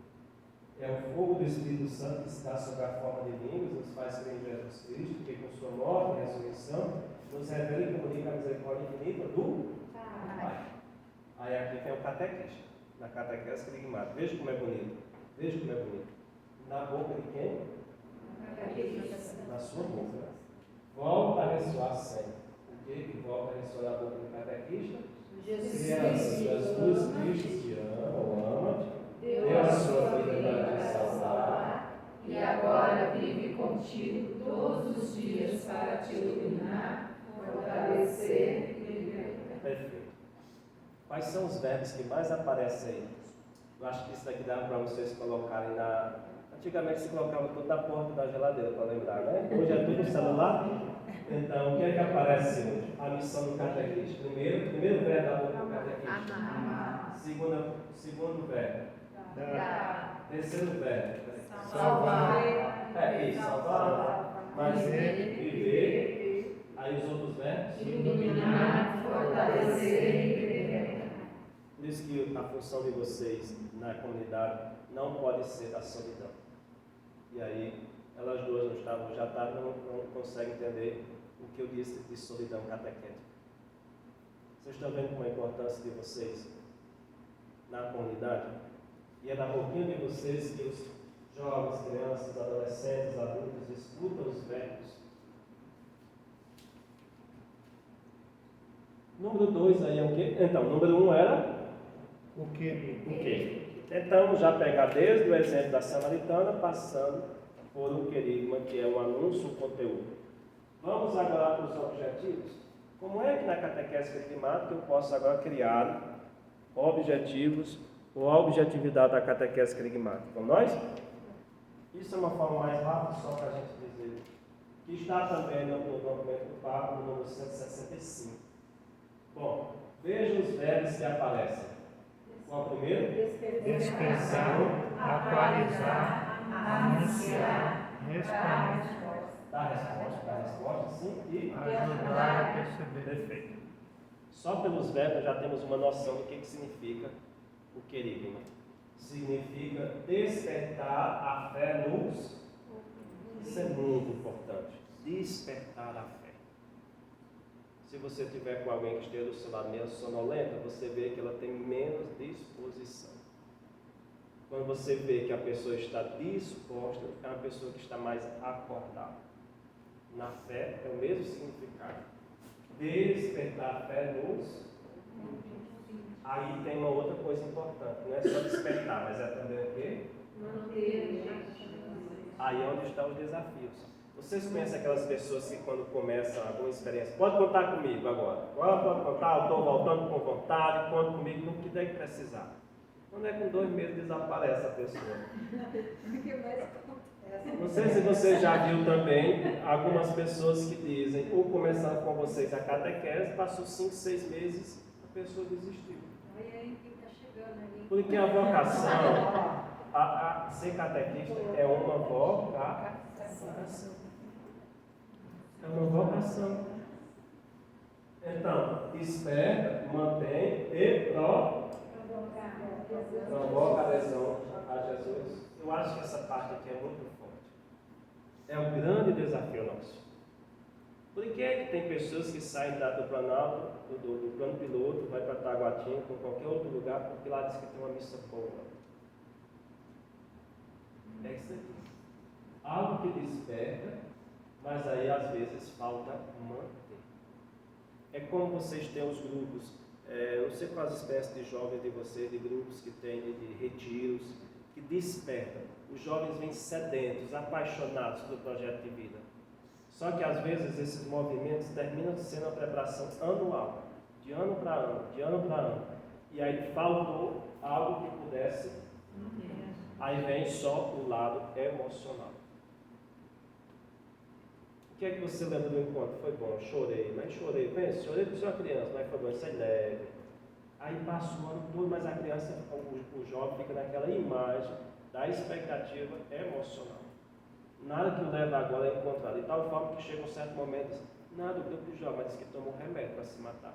é o fogo do Espírito Santo que está sob a forma de línguas, nos faz crer em Jesus Cristo, que com sua morte e ressurreição nos revela e comunica a misericórdia infinita do Pai. Aí aqui tem o catequista, na catequese querigmática. Veja como é bonito. Veja como é bonito. Na boca de quem? Na sua boca. Volta a ressoar sempre. O que volta a ressoar na boca do catequista? Criança, Jesus Cristo te ama ou ama-te, deu a sua vida para te salvar, e agora vive contigo todos os dias para te iluminar, fortalecer e libertar. Perfeito. Quais são os verbos que mais aparecem aí? Eu acho que isso daqui dá para vocês colocarem na... Antigamente se colocava tudo na porta da geladeira, para lembrar, né? Hoje é tudo no celular. Então, o que é que aparece hoje? A missão do catequista. Primeiro verbo da boca do catequista. Amar. Segundo verbo. Dar. Terceiro verbo. Salvar. Isso, salvar. Mas viver. Aí os outros verbos. Iluminar, fortalecer e libertar. Por isso que a função de vocês na comunidade não pode ser a solidão. E aí, elas duas não conseguem entender o que eu disse de solidão catequética. Vocês estão vendo como é a importância de vocês na comunidade? E é na boquinha de vocês que os jovens, crianças, adolescentes, adultos escutam os verbos. Número 2 aí é o quê? Então, número 1 era O que? o quê? Tentamos já pegar desde o exemplo da samaritana, passando por um querigma, que é o anúncio, o conteúdo. Vamos agora para os objetivos. Como é que na catequese querigmática eu posso agora criar objetivos ou a objetividade da catequese querigmática? Com nós? Isso é uma forma mais rápida, só para a gente dizer. Que está também no documento do Papa, no número 165. Bom, veja os verbos que aparecem. Qual o primeiro? Despertar, atualizar, anunciar, responder, Dá resposta, sim, e ajudar a perceber. perfeito. Só pelos verbos já temos uma noção do que significa o querigma. Significa despertar a fé nos... Isso é muito importante. Despertar a fé. Se você tiver com alguém que esteja do seu lado meio sonolenta, você vê que ela tem menos disposição. Quando você vê que a pessoa está disposta, é uma pessoa que está mais acordada. Na fé é o mesmo significado. Despertar a fé nos... Aí tem uma outra coisa importante, não é só despertar, mas é também o quê? Aí é onde estão os desafios. Vocês conhecem aquelas pessoas que quando começam alguma experiência, pode contar comigo agora, pode contar, eu estou voltando com vontade, conta comigo no que deve precisar. Quando é com 2 meses desaparece a pessoa. Não sei se você já viu também algumas pessoas que dizem, ou começando com vocês a catequese, passou 5, 6 meses, a pessoa desistiu. Porque a vocação, a ser catequista é uma vocação. É uma vocação. Então, desperta, mantém e provoca a adesão a Jesus. Eu acho que essa parte aqui é muito forte. É um grande desafio nosso. Por que é que tem pessoas que saem do Planalto, do plano piloto, vai para Taguatinga, com qualquer outro lugar, porque lá diz que tem uma missa boa? É isso aqui. Algo que desperta, mas aí às vezes falta manter. É como vocês têm os grupos, eu não sei quais espécies de jovens de vocês, de grupos que tem, de retiros, que despertam. Os jovens vêm sedentos, apaixonados pelo projeto de vida. Só que às vezes esses movimentos terminam sendo uma preparação anual, de ano para ano, de ano para ano. E aí faltou algo que pudesse, aí vem só o lado emocional. O que é que você lembra do encontro? Foi bom, chorei, mas chorei, pensa, chorei porque sou uma criança, mas foi bom, isso é leve. Aí passa o ano todo, mas a criança, o jovem fica naquela imagem da expectativa emocional. Nada que o leva agora a encontrar. De tal forma que chega um certo momento, diz, nada, o grupo de jovens disse que tomou remédio para se matar.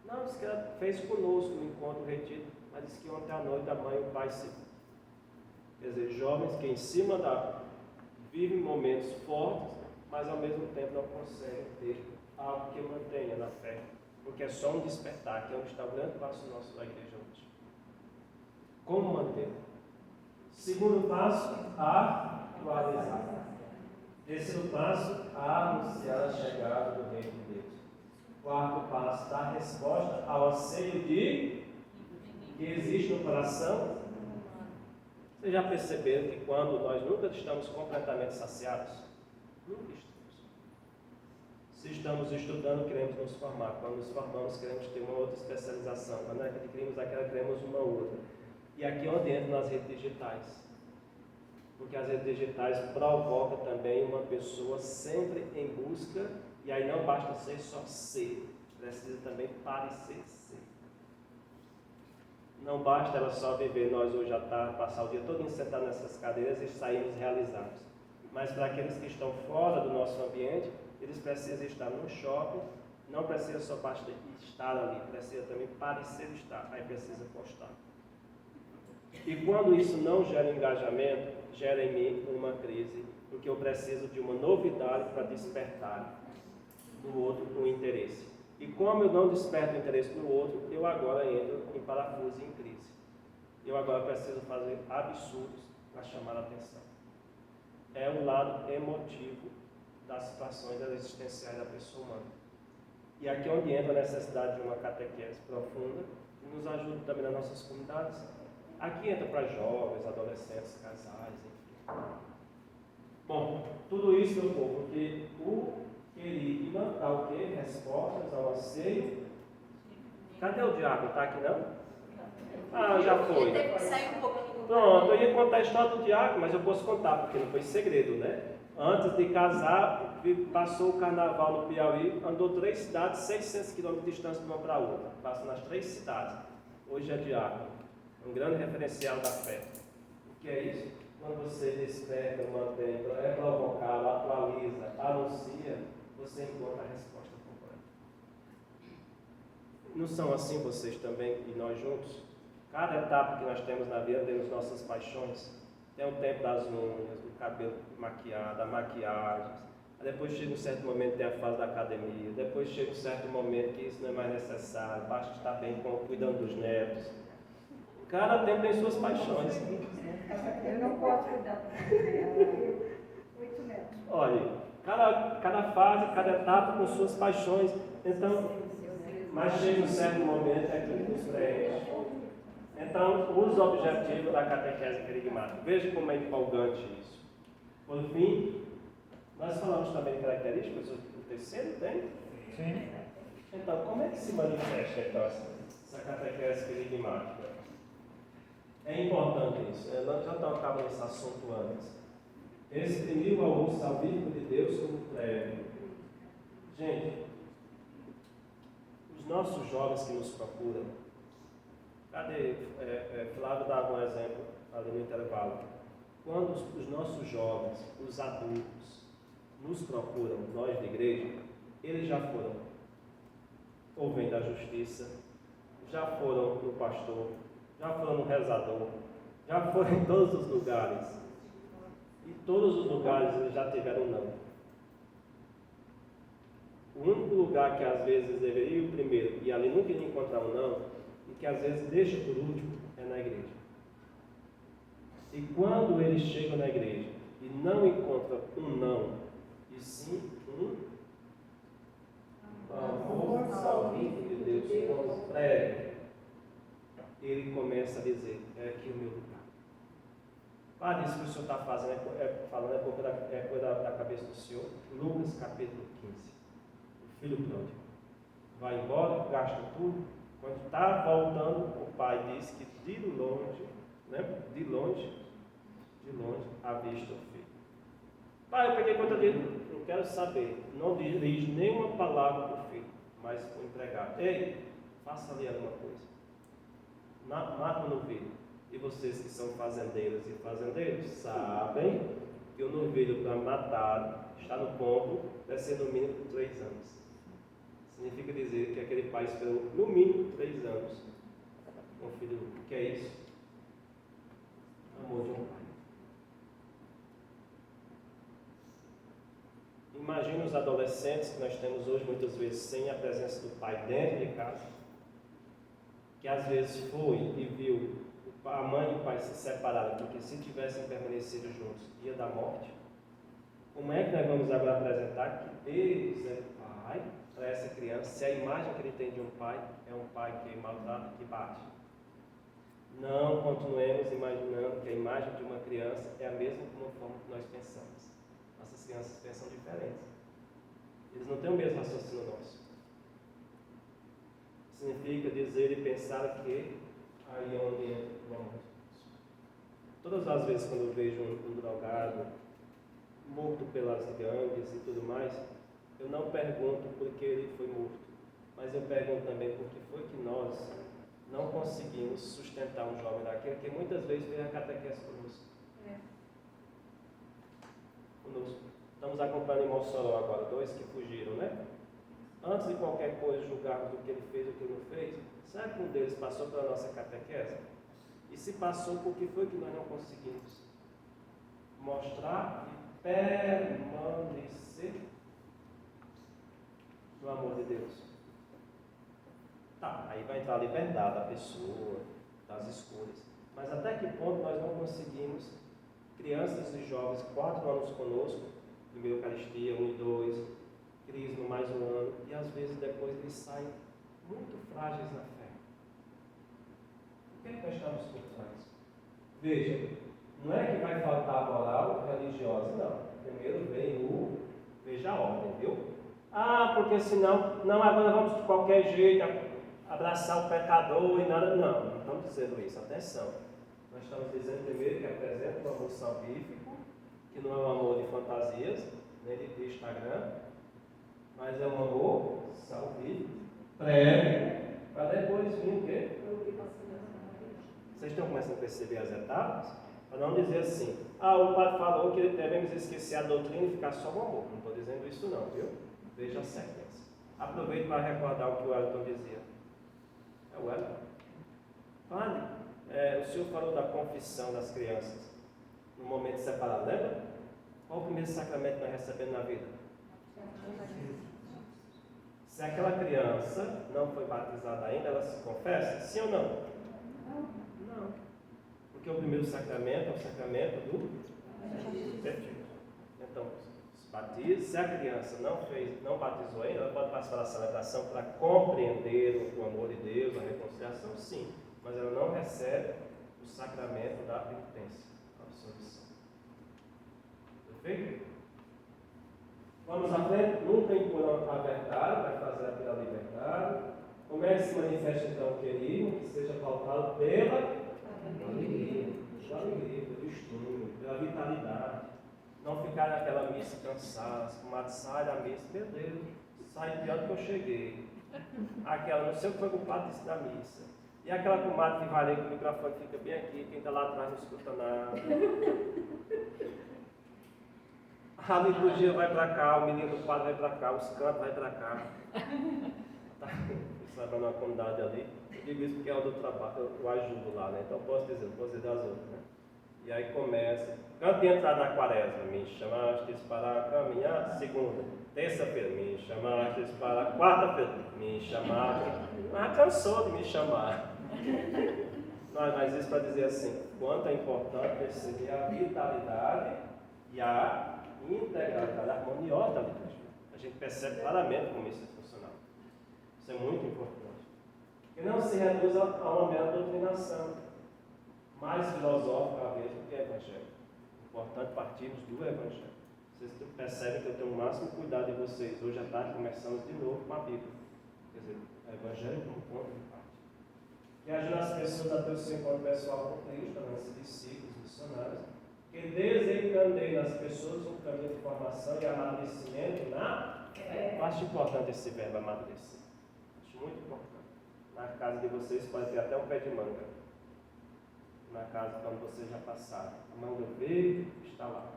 Não, disse que ela fez conosco no encontro retido, mas disse que ontem à noite a mãe e o pai se Quer dizer, jovens que em cima vivem momentos fortes, mas ao mesmo tempo não conseguem ter algo que mantenha na fé. Porque é só um despertar, que é onde está o grande passo nosso da igreja hoje. Como manter? Segundo passo, atualizar. Terceiro passo, anunciar a chegada do Reino de Deus. Quarto passo, dar resposta ao anseio que existe no coração. Vocês já perceberam que quando nós nunca estamos completamente saciados? Nunca estamos. Se estamos estudando, queremos nos formar. Quando nos formamos, queremos ter uma outra especialização. Quando adquirimos aquela, queremos uma outra. E aqui é onde entram as redes digitais. Porque as redes digitais provocam também uma pessoa sempre em busca, e aí não basta ser só ser, precisa também parecer ser. Não basta ela só viver nós hoje à tarde, passar o dia todo sentado nessas cadeiras e sairmos realizados. Mas para aqueles que estão fora do nosso ambiente, eles precisam estar no shopping, não precisa só basta estar ali, precisa também parecer estar, aí precisa postar. E quando isso não gera engajamento, gera em mim uma crise, porque eu preciso de uma novidade para despertar no outro um interesse. E como eu não desperto interesse no outro, eu agora entro em parafuso e em crise. Eu agora preciso fazer absurdos para chamar a atenção. É o lado emotivo das situações existenciais da pessoa humana. E aqui é onde entra a necessidade de uma catequese profunda, que nos ajuda também nas nossas comunidades. Aqui entra para jovens, adolescentes, casais, enfim. Bom, tudo isso, meu povo, porque o querigma dá o quê? Respostas ao anseio. Cadê o diabo? Está aqui não? Ah, já foi. Pronto, eu ia contar a história do diabo, mas eu posso contar, porque não foi segredo, né? Antes de casar, passou o carnaval no Piauí, andou 3 cidades, 600 km de distância de uma para outra. Passa nas 3 cidades. Hoje é diácono. Um grande referencial da fé. O que é isso? Quando você desperta, mantém, é provocado, atualiza, anuncia, você encontra a resposta completa. Não são assim vocês também e nós juntos? Cada etapa que nós temos na vida temos nossas paixões. Tem o tempo das unhas, do cabelo maquiado, a maquiagem. Depois chega um certo momento, tem a fase da academia. Depois chega um certo momento que isso não é mais necessário, basta estar bem cuidando dos netos. Cada tempo tem suas paixões. Eu não posso cuidar do 8 netos. Olha, cada fase, cada etapa com suas paixões. Então, mas chega um certo momento é que nos preenche. Então, os objetivos da catequese querigmática. Veja como é empolgante isso. Por fim, nós falamos também de características, o terceiro tem? Sim. Então, como é que se manifesta então, essa catequese querigmática? É importante isso. Nós já estamos acabando esse assunto antes. Exprimir o amor salvífico de Deus como prévio. Gente, os nossos jovens que nos procuram, cadê? Flávio dava um exemplo ali no intervalo. Quando os nossos jovens, os adultos, nos procuram, nós da igreja, eles já foram ou vêm da justiça, já foram no pastor, já foram no rezador, já foram em todos os lugares. E todos os lugares eles já tiveram não. O único lugar que às vezes deveria ir o primeiro e ali nunca iria encontrar um não, e que às vezes deixa por último, é na igreja. E quando eles chegam na igreja e não encontram um não, e sim um amor salvífico de Deus como prévio, ele começa a dizer, é aqui o meu lugar. Padre, isso que o senhor está fazendo, falando é coisa da cabeça do senhor. Lucas capítulo 15. O filho pródigo vai embora, gasta tudo. Quando está voltando, o pai diz que de longe, avista o filho. Pai, eu peguei conta dele, não quero saber. Não dirige nenhuma palavra para o filho, mas para o empregado. Ei, faça ali alguma coisa. Mata o novilho. E vocês que são fazendeiras e fazendeiros sabem que o novilho para matar está no ponto de ser no mínimo 3 anos. Significa dizer que aquele pai esperou no mínimo 3 anos com o filho. O que é isso? Amor de um pai. os adolescentes que nós temos hoje, muitas vezes sem a presença do pai dentro de casa, que às vezes foi e viu a mãe e o pai se separarem, porque se tivessem permanecido juntos, ia dar morte. Como é que nós vamos agora apresentar que Deus é pai para essa criança, se a imagem que ele tem de um pai é um pai que maltrata, que bate? Não continuemos imaginando que a imagem de uma criança é a mesma como a forma que nós pensamos. Nossas crianças pensam diferente. Eles não têm o mesmo raciocínio nosso. Significa dizer e pensar que aí é onde entra o amor de Deus. Todas as vezes quando eu vejo um drogado morto pelas gangues e tudo mais, eu não pergunto por que ele foi morto, mas eu pergunto também por que foi que nós não conseguimos sustentar um jovem daquele que muitas vezes veio a catequese conosco. Conosco. Estamos acompanhando em Mossoró agora, 2 que fugiram, né? Antes de qualquer coisa julgarmos o que ele fez ou o que ele não fez, será que um deles passou pela nossa catequese? E se passou, por que foi que nós não conseguimos mostrar e permanecer no amor de Deus? Tá, aí vai entrar a liberdade da pessoa, das escolhas. Mas até que ponto nós não conseguimos, crianças e jovens, 4 anos conosco, primeira Eucaristia, 1 e 2, Crisma mais um ano, e às vezes depois eles saem muito frágeis na fé. Por que nós estamos por trás? Veja, não é que vai faltar a moral religiosa, não. Primeiro vem veja a ordem, viu? Ah, porque senão, não, agora vamos de qualquer jeito abraçar o pecador e nada. Não, não estamos dizendo isso, atenção. Nós estamos dizendo primeiro que apresenta um amor salvífico, que não é um amor de fantasias, nem de Instagram, mas é um amor salvífico, prévio, para depois vir o quê? Vocês estão começando a perceber as etapas? Para não dizer assim, o padre falou que devemos esquecer a doutrina e ficar só no amor. Não estou dizendo isso não, viu? Veja a sequência. Aproveito para recordar o que o Wellington dizia. É o Wellington? Padre, o senhor falou da confissão das crianças no momento separado, lembra? Qual o primeiro sacramento que nós recebemos na vida? Se aquela criança não foi batizada ainda, ela se confessa? Sim ou não? Não. Porque o primeiro sacramento é o sacramento do batismo. Então, se batiza. Se a criança não batizou ainda, ela pode participar da celebração para compreender o amor de Deus, a reconciliação, sim. Mas ela não recebe o sacramento da penitência, a absolvição. Perfeito? Vamos à frente, nunca impuram a verdade, vai fazer pela liberdade. Como é que se manifesta então o querido? Que seja pautado pela alegria, pelo estímulo, pela vitalidade. Não ficar naquela missa cansada, o sai da missa, meu Deus, sai pior do que eu cheguei. Aquela, não sei o que foi o padre disse da missa. E aquela comadre que vai ler com o microfone fica bem aqui, quem está lá atrás não escuta nada. A liturgia vai para cá, o menino do padre vai para cá, os cantos vai para cá. Isso vai para uma comunidade ali. Eu digo isso porque é o do trabalho, eu ajudo lá, né? Então posso dizer das outras, né? E aí começa, canto de entrada na quaresma, me chamastes para caminhar, segunda, terça-feira, me chamastes para quarta-feira, me chamaste, mas cansou de me chamar. Mas isso para dizer assim, quanto é importante perceber a vitalidade e a integralidade harmoniosa da liturgia. A gente percebe claramente como isso é funcional. Isso é muito importante. E não se reduz a uma mera doutrinação, mais filosófica às vezes do que evangélico. Importante partirmos do evangelho. Vocês percebem que eu tenho o máximo cuidado de vocês. Hoje à tarde começamos de novo com a Bíblia. Quer dizer, o evangelho como ponto de parte. E ajuda as pessoas a ter o seu encontro pessoal com Cristo, a ser discípulos, missionários, que desencadeia nas pessoas um caminho de formação e amadurecimento na fé. Eu acho importante esse verbo amadurecer. Acho muito importante. Na casa de vocês pode ter até um pé de manga. Na casa quando vocês já passaram. A manga veio, está lá.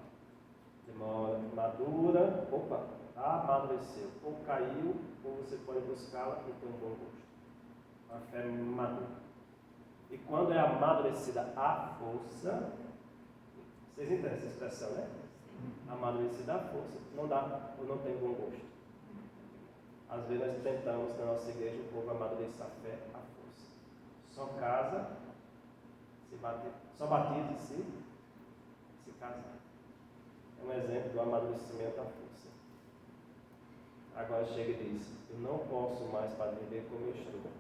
Demora, madura, amadureceu. Ou caiu, ou você pode buscá-la e ter um bom gosto. Uma fé madura. E quando é amadurecida a força, vocês entendem essa expressão, né? Amadurecer dá força, não dá, ou não tem bom gosto. Às vezes nós tentamos na nossa igreja o povo amadurecer a fé, a força. Só casa, só batiza se casar. É um exemplo do amadurecimento à força. Agora chega e diz: eu não posso mais para viver como eu estou.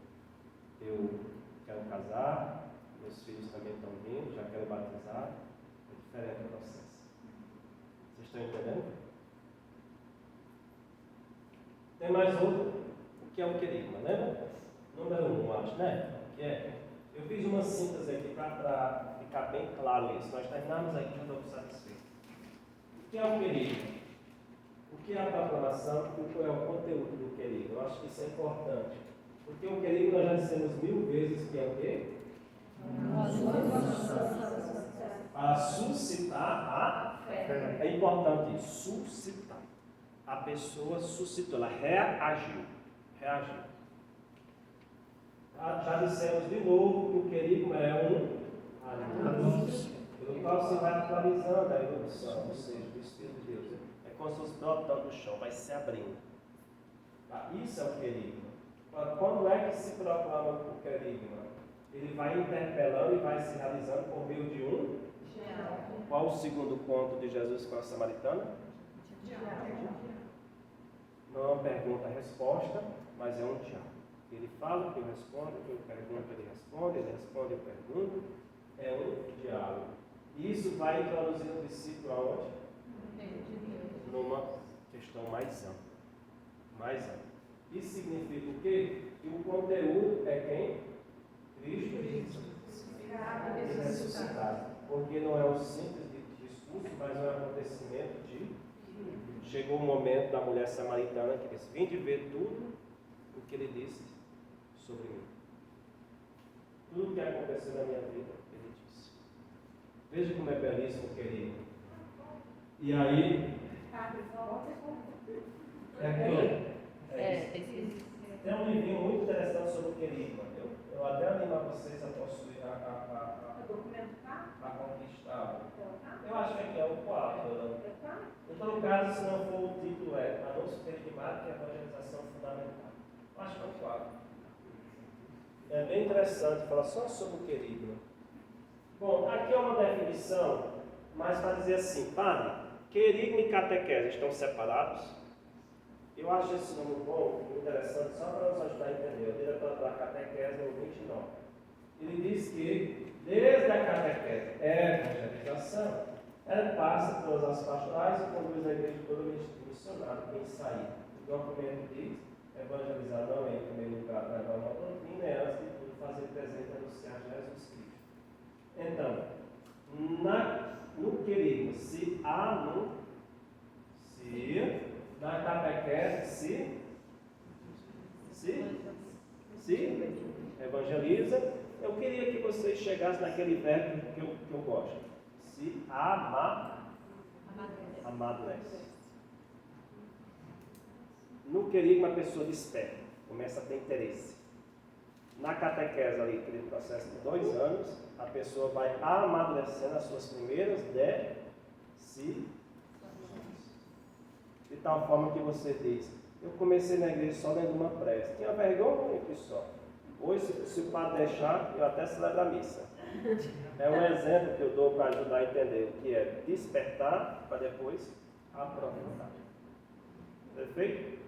Eu quero casar, meus filhos também estão vindo, já quero batizar. É diferente o processo. Vocês estão entendendo? Tem mais outro, que é o querigma, lembra? Número 1, acho, né? Que é. Eu fiz uma síntese aqui para ficar bem claro isso. Nós terminamos aqui, já estou satisfeito. O que é o querigma? O que é a proclamação e qual é o conteúdo do querigma? Eu acho que isso é importante. Porque o querigma nós já dissemos 1000 vezes que é o quê? Para suscitar a fé. É importante isso, suscitar. A pessoa suscitou, ela reagiu. Já dissemos de novo que o querigma é um anúncio, pelo qual se vai atualizando a evolução, ou seja, do Espírito de Deus. É como se fosse brotando do chão, vai se abrindo. Tá? Isso é o querigma. Quando é que se proclama o querigma? Ele vai interpelando e vai se realizando por meio de um. Qual o segundo ponto de Jesus com a samaritana? Não é uma pergunta-resposta, mas é um diálogo. Ele fala, eu respondo, eu pergunto, ele responde, eu pergunto. É um diálogo. E isso vai introduzir o discípulo aonde? Numa questão mais ampla. Isso significa o quê? Que o conteúdo é quem? Cristo ressuscitado. Porque não é um simples discurso, mas é um acontecimento de... Chegou o momento da mulher samaritana que disse: vim de ver tudo o que ele disse sobre mim. Tudo o que aconteceu na minha vida, ele disse. Veja como é belíssimo, querido. E aí... Tem um livrinho muito interessante sobre o querigma. Eu até animo a vocês a possuir, a conquistar. Eu acho que aqui é o 4. Em todo caso, se não for o título, é Anúncio Querigmático e Evangelização Fundamental. Eu acho que é o 4. É bem interessante falar só sobre o querigma. Bom, aqui é uma definição, mas para dizer assim, padre, querigma e catequese estão separados? Eu acho esse nome bom, interessante, só para nos ajudar a entender. O diretor da catequese é o 29. Ele diz que, desde a catequese, evangelização, ela passa pelas as pastorais e conduz a igreja toda missionária, quem sair. O documento diz: evangelizar não é, em primeiro lugar, levar uma doutrina, é antes de tudo fazer presente e anunciar Jesus Cristo. Então, no querigma, se anuncia, na catequese, se evangeliza. Eu queria que vocês chegassem naquele verbo que eu gosto. Se amadurece. No querigma, a pessoa desperta, começa a ter interesse. Na catequese, ali, aquele processo de 2 anos, a pessoa vai amadurecendo as suas primeiras decisões. De tal forma que você diz: eu comecei na igreja só lendo uma prece. Tinha vergonha que só. Hoje, se o padre deixar, eu até celebro a missa. É um exemplo que eu dou para ajudar a entender o que é despertar para depois aprofundar. Perfeito?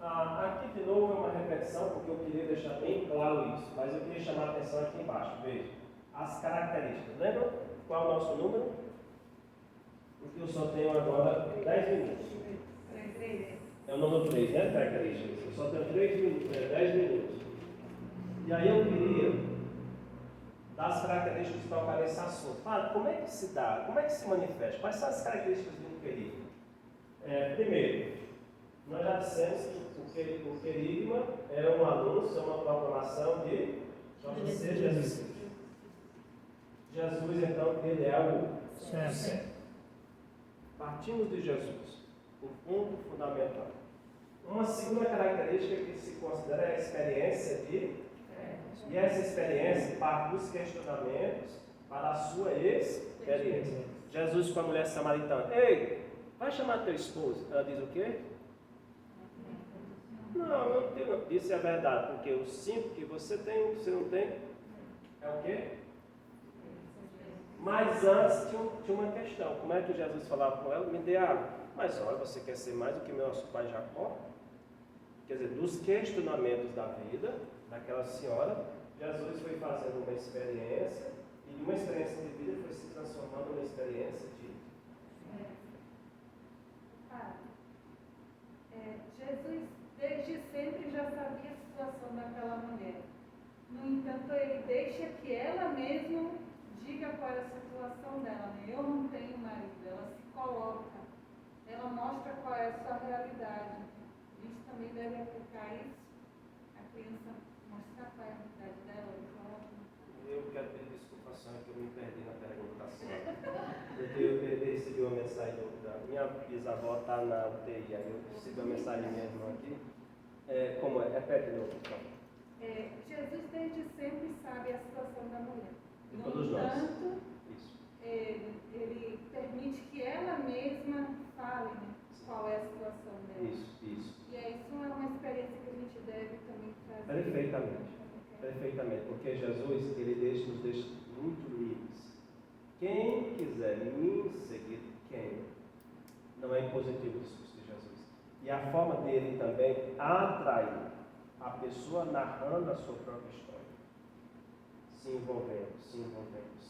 Aqui de novo é uma repetição, porque eu queria deixar bem claro isso, mas eu queria chamar a atenção aqui embaixo. Veja, as características. Lembram qual é o nosso número? Porque eu só tenho agora 10 minutos. É o número 3, né? Características. Eu só tenho 10 minutos. E aí eu queria dar as características para tocar nesse assunto. Como é que se dá? Como é que se manifesta? Quais são as características do querigma? Primeiro, nós já dissemos que o querigma é um anúncio, uma proclamação de Jesus Cristo. Jesus, então, ele é o certo. Partimos de Jesus, o ponto fundamental. Uma segunda característica que se considera é a experiência de... E essa experiência parte dos questionamentos para a sua experiência. Jesus com a mulher samaritana: ei, vai chamar teu esposo. Ela diz o quê? Não, eu não tenho. Isso é verdade, porque os 5 que você tem, você não tem. É o quê? Mas antes tinha uma questão. Como é que Jesus falava com ela? Me dê água. Mas olha, você quer ser mais do que nosso pai Jacó? Quer dizer, dos questionamentos da vida daquela senhora, Jesus foi fazendo uma experiência, e de uma experiência de vida foi se transformando numa experiência de... Jesus desde sempre já sabia a situação daquela mulher. No entanto, ele deixa que ela mesma diga qual é a situação dela. Né? Eu não tenho marido. Ela se coloca. Ela mostra qual é a sua realidade. A gente também deve aplicar isso. A criança mostrar qual é a realidade dela. Eu quero pedir desculpa, Sônia, que eu me perdi na pergunta da senhora. Porque eu recebi uma mensagem da minha bisavó, está na UTI, aí eu recebi uma mensagem da minha irmã aqui. Como é? Repete de novo, então. Jesus desde sempre sabe a situação da mulher. De No todos nós. entanto, Isso. ele permite que ela mesma fale, né, qual é a situação dela. Isso. E isso é uma experiência que a gente deve também trazer. Perfeitamente, porque Jesus, ele nos deixa muito livres. Quem quiser me seguir, não é impositivo o discurso de Jesus. E a forma dele também atrair a pessoa narrando a sua própria história, se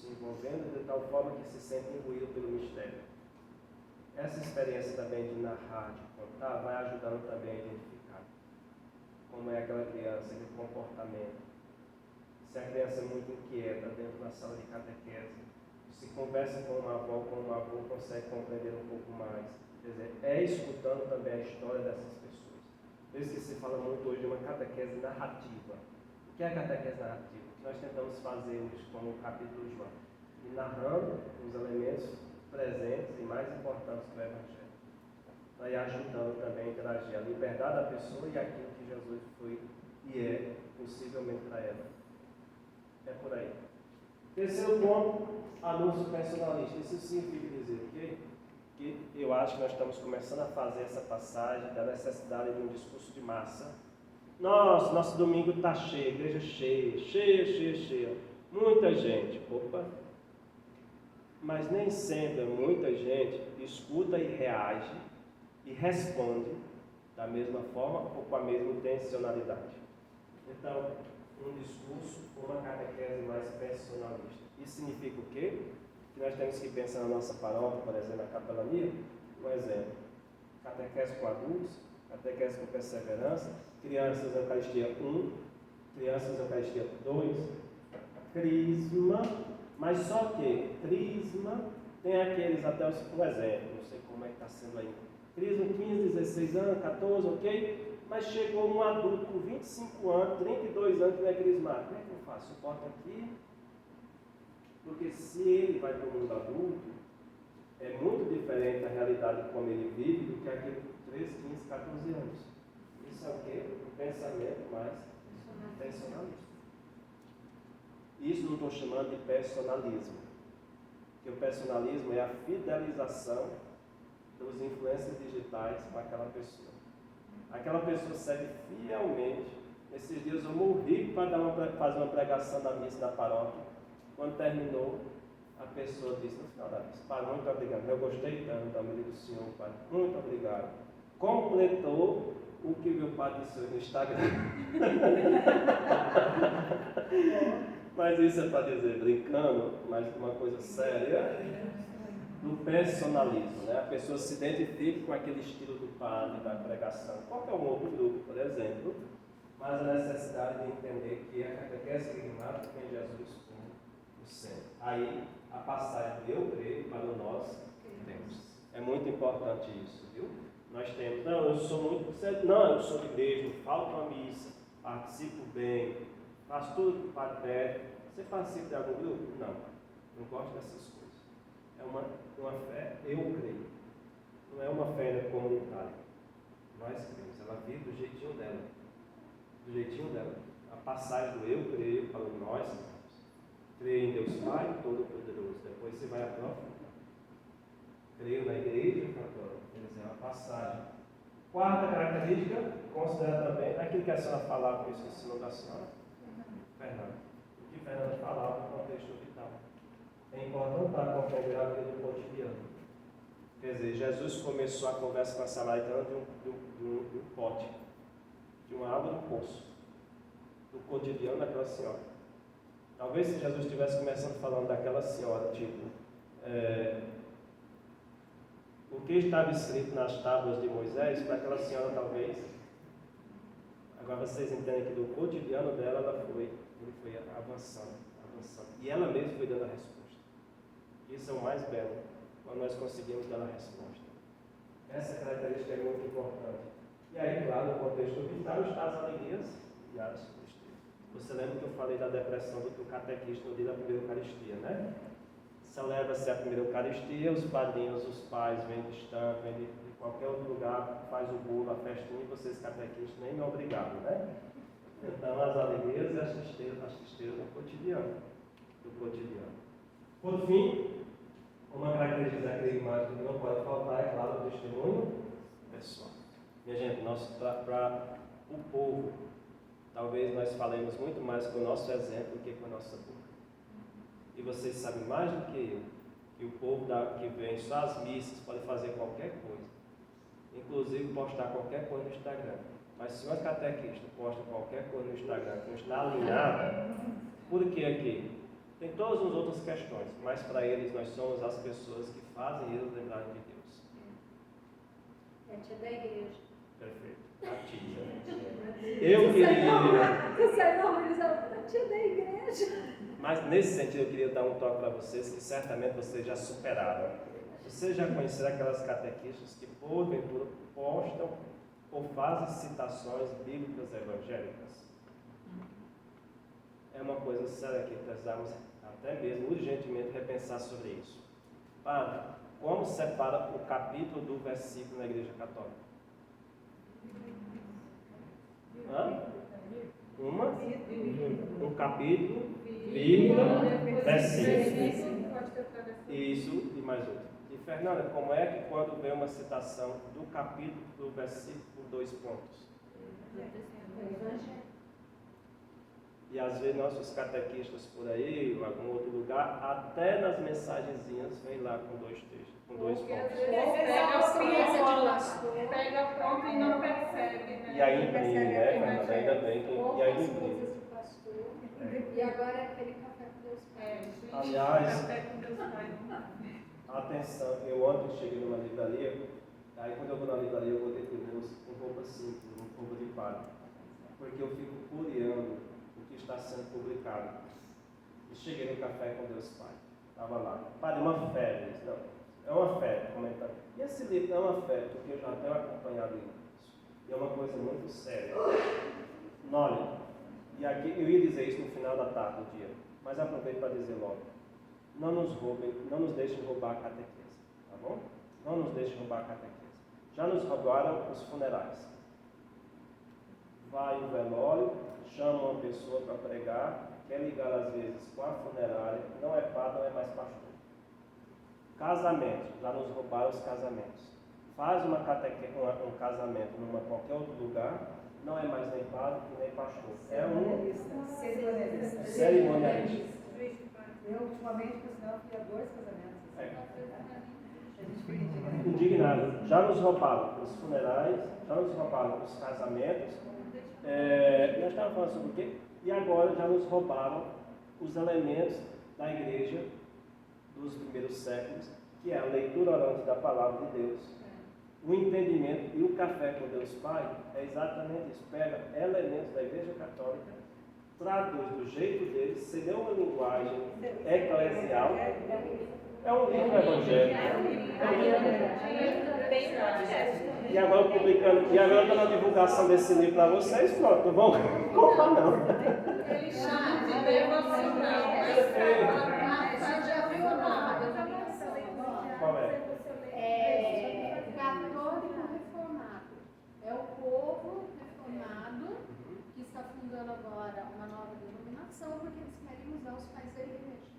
envolvendo de tal forma que se sente imbuído pelo mistério. Essa experiência também de narrar, de contar, vai ajudando também a identificar como é aquela criança, aquele comportamento. Se a criança é muito inquieta dentro da sala de catequese, se conversa com uma avó, com um avô, consegue compreender um pouco mais. Quer dizer, é escutando também a história dessas pessoas. Por isso que se fala muito hoje de uma catequese narrativa. O que é a catequese narrativa? O que nós tentamos fazer hoje, como o capítulo de João, e narrando os elementos presentes e mais importantes do Evangelho. Aí ajudando também a interagir a liberdade da pessoa e aquilo que Jesus foi e é possivelmente para ela. É por aí. Terceiro ponto, anúncio personalista. Isso significa dizer o quê? Que eu acho que nós estamos começando a fazer essa passagem da necessidade de um discurso de massa. Nosso domingo está cheio, igreja cheia. Muita gente. Opa! Mas nem sempre muita gente escuta e reage e responde da mesma forma ou com a mesma intencionalidade. Então, um discurso, uma catequese mais personalista. Isso significa o quê? Que nós temos que pensar na nossa paróquia, por exemplo, na capelania. Um exemplo: catequese com adultos, catequese com perseverança, crianças Eucaristia 1, crianças Eucaristia 2, crisma, mas só que crisma tem aqueles até os, por exemplo, não sei como é que está sendo aí, crisma 15, 16 anos, 14, ok? Mas chegou um adulto com 25 anos, 32 anos que não é crismado. Como é que eu faço? Eu boto aqui, porque se ele vai para o mundo adulto, é muito diferente a realidade como ele vive do que aquele com 13, 15, 14 anos. Isso é o quê? Um pensamento mais personalista. Isso não estou chamando de personalismo, porque o personalismo é a fidelização dos influências digitais com aquela pessoa. Aquela pessoa segue fielmente. Esses dias eu morri para fazer uma pregação na missa da paróquia. Quando terminou, a pessoa disse no final da missa: Pai, muito obrigado, eu gostei tanto da humilha do Senhor, Pai, muito obrigado. Completou o que meu pai disse no Instagram. Mas isso é para dizer, brincando, mas uma coisa séria, do personalismo, né? A pessoa se identifica com aquele estilo do padre, da pregação, qualquer um outro grupo, por exemplo, mas a necessidade de entender que a catequese querigmática tem Jesus como o centro. Aí, a passagem do eu creio para o nós temos. É muito importante isso, viu? Nós temos, não, eu sou de igreja, não falto uma missa, participo bem, faço tudo que o padre pede. Você participa de algum grupo? Não gosto dessas coisas. É uma fé, eu creio. Não é uma fé comunitária. Nós cremos, ela vive do jeitinho dela. Do jeitinho dela. A passagem do eu creio para o nós cremos. Creio em Deus Pai Todo-Poderoso. Depois você vai aprofundar. Creio na Igreja Católica. Quer dizer, é uma passagem. Quarta característica, considera também aquilo que a senhora falava, por isso que eu esqueci o nome da senhora. Fernanda. O que Fernanda falava no contexto vital. É importante para compreender a vida do cotidiano. Quer dizer, Jesus começou a conversa com a samaritana de um pote, de uma água do poço, do cotidiano daquela senhora. Talvez se Jesus estivesse começando falando daquela senhora, tipo, o que estava escrito nas tábuas de Moisés, para aquela senhora talvez. Agora vocês entendem que do cotidiano dela, ele foi avançando. E ela mesma foi dando a resposta. Isso é o mais belo, quando nós conseguimos dar a resposta. Essa característica é muito importante. E aí, claro, no contexto vital está as alegrias e as tristezas. Você lembra que eu falei da depressão do catequista no dia da primeira Eucaristia, né? Celebra-se a primeira Eucaristia, os padrinhos, os pais vêm distante, vêm de qualquer outro lugar, faz o bolo, a festinha, e vocês catequistas nem me obrigam, né? Então, as alegrias e as tristezas do cotidiano. Por fim, uma característica daquele imagem que não pode faltar é, claro, o testemunho pessoal. Minha gente, para o povo, talvez nós falemos muito mais com o nosso exemplo do que com a nossa boca. E vocês sabem mais do que eu, que o povo que vem só às missas pode fazer qualquer coisa, inclusive postar qualquer coisa no Instagram. Mas se uma catequista posta qualquer coisa no Instagram que não está alinhada, por que aqui? Tem todas as outras questões, mas para eles nós somos as pessoas que fazem eles lembrarem de Deus. É tia da igreja. Perfeito. A tia. Eu queria. Você sai normalizando a tia da igreja. Mas nesse sentido eu queria dar um toque para vocês que certamente vocês já superaram. Vocês já conheceram aquelas catequistas que porventura postam ou fazem citações bíblicas evangélicas? É uma coisa séria que precisamos até mesmo urgentemente repensar sobre isso. Padre, como separa o capítulo do versículo na Igreja Católica? Um capítulo, vírgula, versículo. Isso e mais outro. E Fernanda, como é que quando vem uma citação do capítulo do versículo por 2 pontos? E às vezes nossos catequistas por aí, ou em algum outro lugar, até nas mensagenzinhas vem lá com 2 textos, com 2 pontos. Pega pronto e não percebe, né? E aí imprime, né, Fernanda? Ainda bem que e aí imprime. E agora é aquele café com Deus Pai. Aliás, Café com Deus Pai. atenção, eu ontem cheguei numa livraria, aí quando eu vou na livraria eu vou ter que ir com roupa simples, com roupa de padre, porque eu fico curiando o que está sendo publicado. E cheguei no Café com Deus Pai, estava lá, padre, uma febre, não, é uma febre, comentando. E esse livro é uma febre, porque eu já tenho acompanhado isso, e é uma coisa muito séria. Olha, e aqui eu ia dizer isso no final da tarde do dia, mas aproveito para dizer logo. Não nos roubem, não nos deixem roubar a catequese, tá bom? Não nos deixem roubar a catequese. Já nos roubaram os funerais. Vai o velório, chama uma pessoa para pregar, quer ligar às vezes com a funerária, não é padre, não é mais pastor. Casamento, já nos roubaram os casamentos. Faz um casamento numa qualquer outro lugar, não é mais nem padre nem pastor. É um cerimonialista. Eu, ultimamente, por sinal, fui a 2 casamentos. Indignado. Já nos roubaram os funerais, já nos roubaram os casamentos. Nós estávamos falando sobre o quê? E agora já nos roubaram os elementos da igreja dos primeiros séculos, que é a leitura orante da palavra de Deus, o entendimento e o café com Deus Pai é exatamente isso. Pega elementos da igreja católica, traduz do jeito deles, seria uma linguagem eclesial. É um livro evangélico. E agora publicando, e agora estou na divulgação desse livro para vocês, pronto, não vão comprar não. Ele chama de devocional. Você já viu o nome? Qual é? É Católico Reformado. É o povo reformado que está fundando agora uma nova denominação porque eles querem usar os pais da igreja.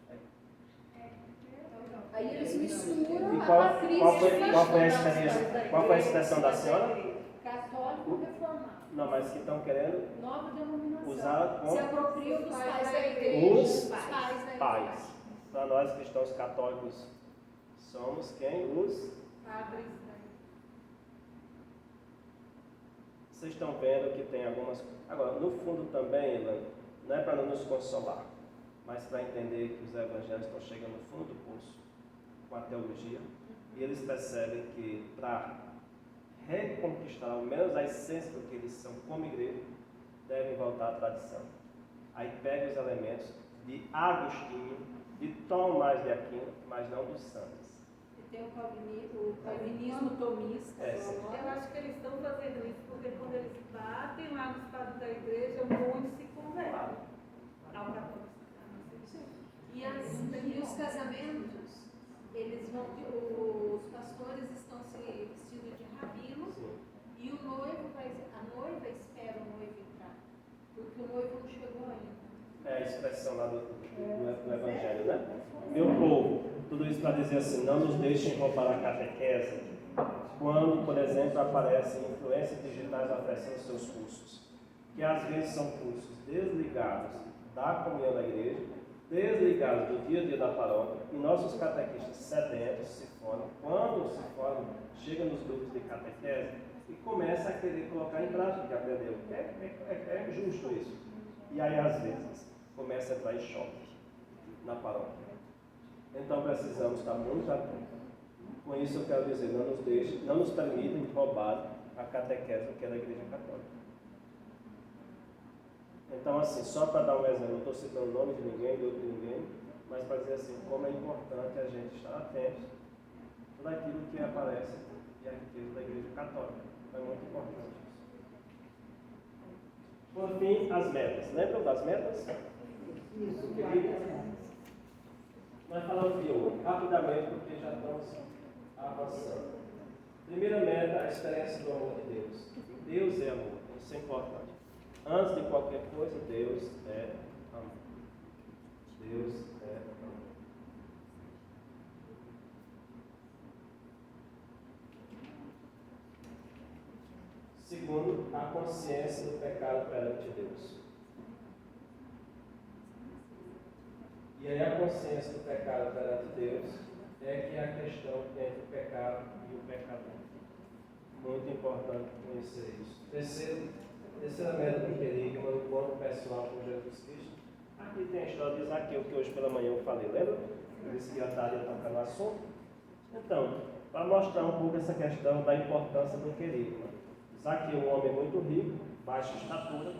Aí eles misturam E a qual matriz foi a cristã. experiência? Qual foi a expressão da senhora? Católico reformado. Não, mas que estão querendo Nova denominação. usar Se como apropriam dos pais da igreja. Os pais da igreja. pais. Para nós cristãos católicos, somos quem? Os. Padres, Vocês estão vendo que tem algumas. Agora, no fundo também, Ilan, não é para não nos consolar, mas para entender que os evangelhos estão chegando no fundo do poço com a teologia, e eles percebem que para reconquistar ao menos a essência do que eles são como igreja, devem voltar à tradição. Aí pega os elementos de Agostinho, de Tomás de Aquino, mas não dos santos. E tem o calvinismo tomista. eu acho que eles estão fazendo isso porque quando eles batem lá nos padres da igreja, muitos se convertem ao catolicismo. E os casamentos, eles vão, os pastores estão se vestindo de rabino. Sim. E a noiva espera o noivo entrar, porque o noivo não chegou ainda. É a expressão lá do Evangelho, né? Meu povo, tudo isso para dizer assim, não nos deixem roubar a catequese quando, por exemplo, aparecem influências digitais oferecendo seus cursos, que às vezes são cursos desligados da comunhão da igreja, desligados do dia a dia da paróquia, e nossos catequistas sedentos se formam, quando se formam, chegam nos grupos de catequese e começam a querer colocar em prática o que aprendeu. É justo isso. E aí, às vezes, começa a entrar em choque na paróquia. Então, precisamos estar muito atentos. Com isso, eu quero dizer, não nos permitem roubar a catequese que é da Igreja Católica. Então, assim, só para dar um exemplo, não estou citando o nome de ninguém, grupo de ninguém, mas para dizer assim, como é importante a gente estar atento a tudo aquilo que aparece e a riqueza da Igreja Católica. É muito importante isso. Por fim, as metas. Lembram das metas? Isso, Nós falamos de hoje, rapidamente, porque já estamos avançando. Primeira meta, a experiência do amor de Deus. Deus é amor, isso é importante. Antes de qualquer coisa, Deus é amor. Deus é amor. Segundo, a consciência do pecado perante Deus. E aí a consciência do pecado perante Deus é que é a questão entre o pecado e o pecador. Muito importante conhecer isso. Terceira meta do querigma, o encontro pessoal com Jesus Cristo. Aqui tem a história de Zaqueu, que hoje pela manhã eu falei, lembra? Eu disse que à tarde ia tocar no assunto. Então, para mostrar um pouco essa questão da importância do querigma. Zaqueu, um homem muito rico, baixa estatura,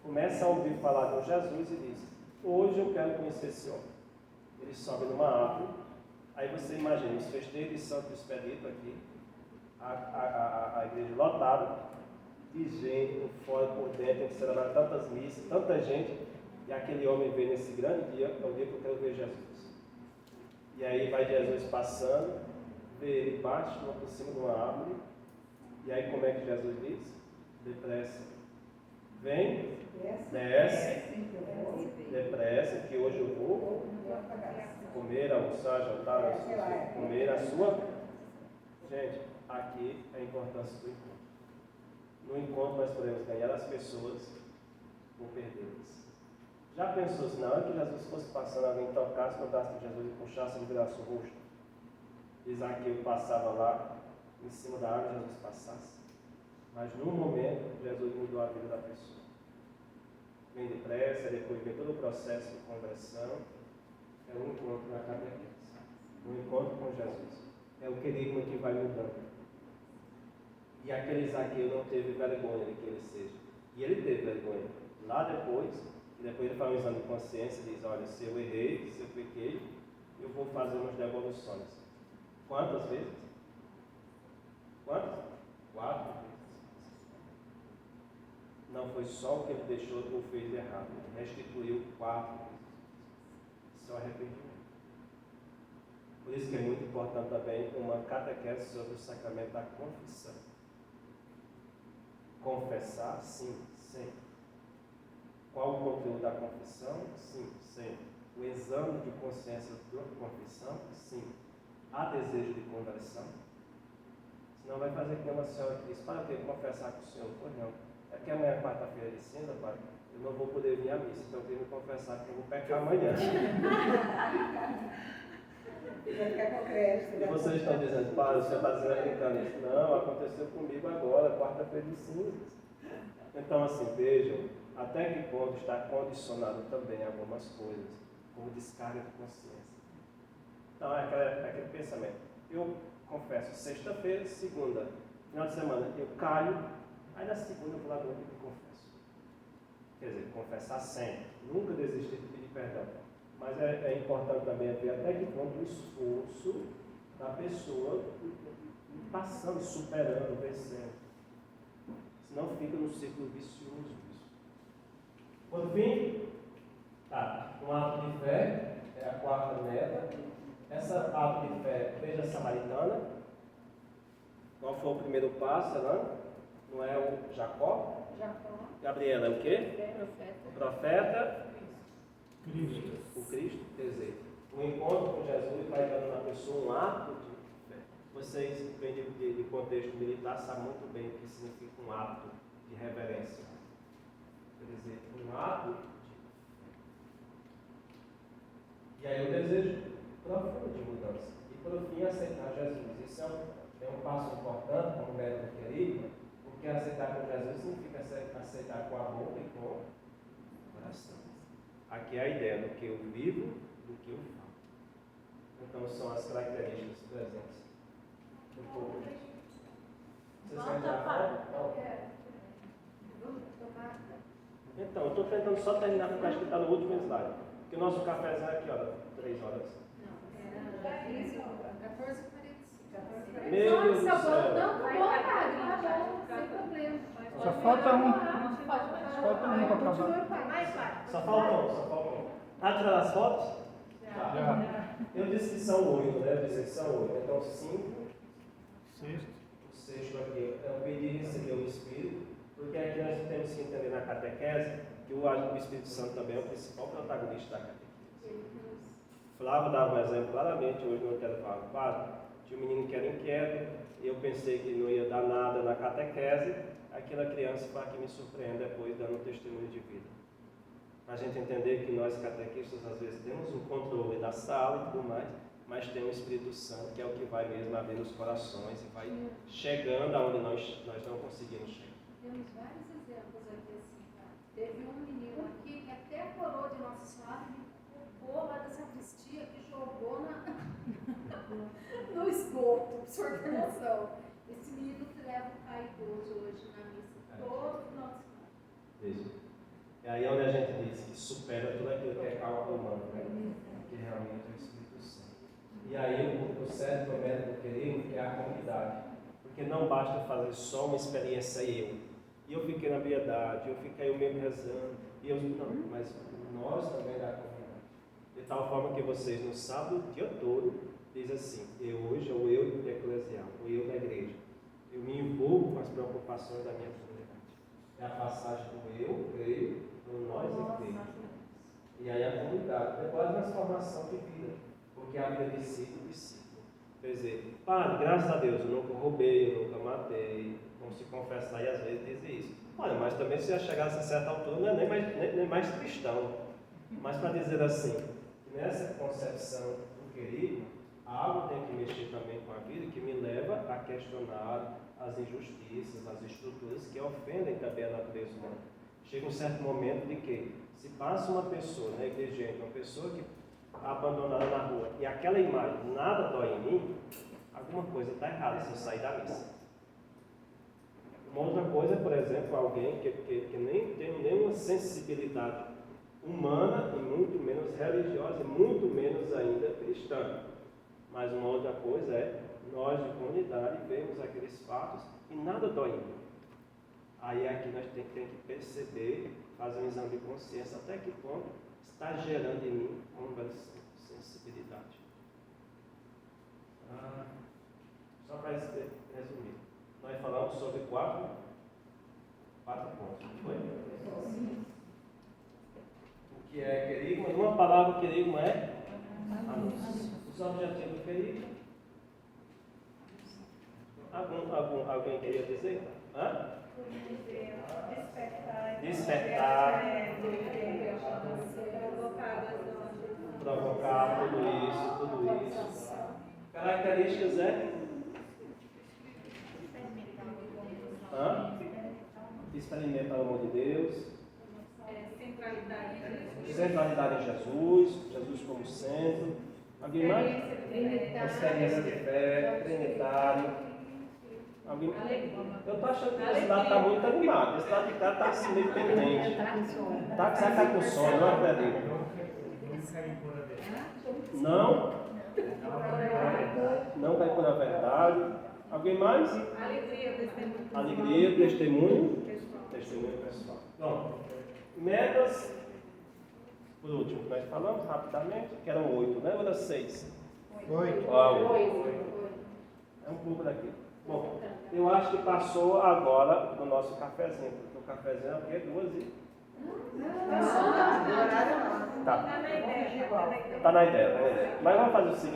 começa a ouvir falar com Jesus e diz: hoje eu quero conhecer esse homem. Ele sobe numa árvore. Aí você imagina, os festejos de Santo Expedito aqui, a igreja lotada, de gente, por fora, por dentro, tem que celebrar tantas missas, tanta gente, e aquele homem vê nesse grande dia, é o dia que eu quero ver Jesus. E aí vai Jesus passando, vê ele baixo, por cima de uma árvore, e aí como é que Jesus diz? Depressa. Vem, desce, depressa, que hoje eu vou comer, almoçar, jantar, comer a sua. Gente, aqui é a importância do encontro. No encontro nós podemos ganhar as pessoas ou perdê-las. Já pensou se na hora que Jesus fosse passando, alguém tocasse no braço de Jesus e puxasse, ele virasse o rosto? Zaqueu passava lá, em cima da árvore, Jesus passasse. Mas num momento, Jesus mudou a vida da pessoa. Vem depressa, depois vem todo o processo de conversão. É um encontro na catequese. Um encontro com Jesus. É o querigma que vai mudando. E aquele Zaqueu não teve vergonha de que ele seja. E ele teve vergonha. Lá depois ele faz um exame de consciência e diz: olha, se eu errei, se eu pequei, eu vou fazer umas devoluções. Quantas vezes? Quantas? 4 vezes. Não foi só o que ele deixou ou fez de errado. Ele restituiu 4 vezes. Isso é o arrependimento. Por isso que é muito importante também uma catequese sobre o sacramento da confissão. Confessar, sim, sempre. Qual o conteúdo da confissão? Sim, sempre. O exame de consciência da confissão? Sim. há desejo de conversão? Senão vai fazer que uma senhora que diz, para eu tenho que confessar com o senhor. Pois não. É que amanhã é quarta-feira de cinza, pai. Eu não vou poder vir à missa, então eu tenho que confessar que eu vou pecar amanhã. Já fica com crédito. E vocês estão dizendo, pai, o senhor está dizendo brincando isso. Não, aconteceu comigo agora, quarta-feira de cinzas. Então, assim, vejam, até que ponto está condicionado também algumas coisas, como descarga de consciência. Então, é aquele pensamento. Eu confesso sexta-feira, segunda, final de semana, eu caio, aí na segunda eu vou lá no outro e confesso. Quer dizer, confessar sempre, nunca desistir de pedir perdão. Mas é importante também ver até que ponto o esforço da pessoa passando, superando, vencendo. Senão fica no círculo vicioso isso. Por fim, um ato de fé, é a quarta meta. Essa ato de fé, veja a samaritana. Qual foi o primeiro passo, né? Não é o Jacó? Jacó. Gabriela é o quê? Profeta. O profeta. Cristo. O Cristo, quer dizer, o encontro com Jesus vai dando na pessoa um ato de fé. Vocês que vêm de contexto militar sabem muito bem o que significa um ato de reverência. Quer dizer, um ato de fé. E aí o desejo profundo de mudança. E por fim, aceitar Jesus. Isso é um passo importante, como o método querido, porque aceitar com Jesus significa aceitar com a boca e com o coração. Aqui é a ideia do que eu vivo, do que eu falo. Então são as características presentes do povo. Vocês querem tirar foto? Então, eu estou tentando só terminar, porque acho que está no último slide. Porque o nosso cafezão é aqui, ó, 3 horas. Não, era 14h45. Meu Deus do céu. Não, tá bom, cara. Sem problema. Só falta um. Falta um para acabar. Só falta um. Tá tirando as fotos? Já. Eu disse que são 8, né? Eu disse que são 8. Então 5. Sexto. O sexto aqui é o pedir e receber o Espírito, porque aqui nós temos que entender na catequese que o Espírito Santo também é o principal protagonista da catequese. Flávio dava um exemplo claramente hoje no telefone. Padre, tinha um menino que era inquieto, e eu pensei que não ia dar nada na catequese, aquela criança para que me surpreenda depois dando testemunho de vida. Para a gente entender que nós catequistas às vezes temos um controle da sala e tudo mais, mas tem o Espírito Santo que é o que vai mesmo abrir os corações e vai chegando aonde nós não conseguimos chegar. Temos vários exemplos aqui assim, tá? Teve um menino aqui que até a coroa de Nossa Senhora roubou lá da sacristia que jogou no esgoto, por sua noção. Esse menino que leva o pai idoso hoje na missa todo final de semana. Isso. E aí é onde a gente diz que supera tudo aquilo que é cálculo humano, né? Que realmente é o Espírito Santo. E aí o certo método querido é a comunidade. Porque não basta fazer só uma experiência E eu fiquei na piedade, eu fiquei eu mesmo rezando, não, mas nós também da comunidade. De tal forma que vocês no sábado o dia todo dizem assim, hoje é o eu do eclesial, o eu da igreja. Eu me envolvo com as preocupações da minha comunidade. É a passagem do eu, creio, do nós e creio. E aí a comunidade, depois a transformação de vida, porque é a vida de discípulo. Quer dizer, padre, graças a Deus, eu nunca roubei, eu nunca matei, vamos se confessar e às vezes dizer isso. Olha, mas também se já chegasse a certa altura, não é nem mais cristão. Mas para dizer assim, que nessa concepção do querido, algo tem que mexer também com a vida que me leva a questionar as injustiças, as estruturas que ofendem também a natureza humana. Chega um certo momento de que, se passa uma pessoa na igreja, uma pessoa que está abandonada na rua, e aquela imagem nada dói em mim, alguma coisa está errada se eu sair da missa. Uma outra coisa, por exemplo, alguém que nem tem nenhuma sensibilidade humana e muito menos religiosa e muito menos ainda cristã. Mas uma outra coisa é nós de comunidade vemos aqueles fatos e nada dói em mim. Aí aqui nós temos que perceber, fazer um exame de consciência até que ponto está gerando em mim conversão, sensibilidade. Só para resumir, nós falamos sobre quatro pontos, não foi? O que é querigma? Numa palavra, querigma é anúncio. Os objetivos do querigma Alguém queria dizer? Hã? Despertar. Despertar. Provocar tudo isso. Características é? Experimentar o amor de Deus. Centralidade em Jesus. Jesus como centro. Alguém mais? Experiência de fé. Trinitário. Alguém? Eu estou achando que esse lado está muito animado. Esse lado de cá está assim meio pendente. Tá com sono, não acredito. Não? Não cai por a verdade. Alguém mais? Alegria, testemunho. Testemunho pessoal. Pronto. Metas, por último, nós falamos rapidamente, que eram 8, né? Ou era 6? 8. É um pouco daqui. Bom, eu acho que passou agora no nosso cafezinho, porque o cafezinho é o quê? 2 e... Tá. Tá na ideia. Mas vamos fazer o seguinte.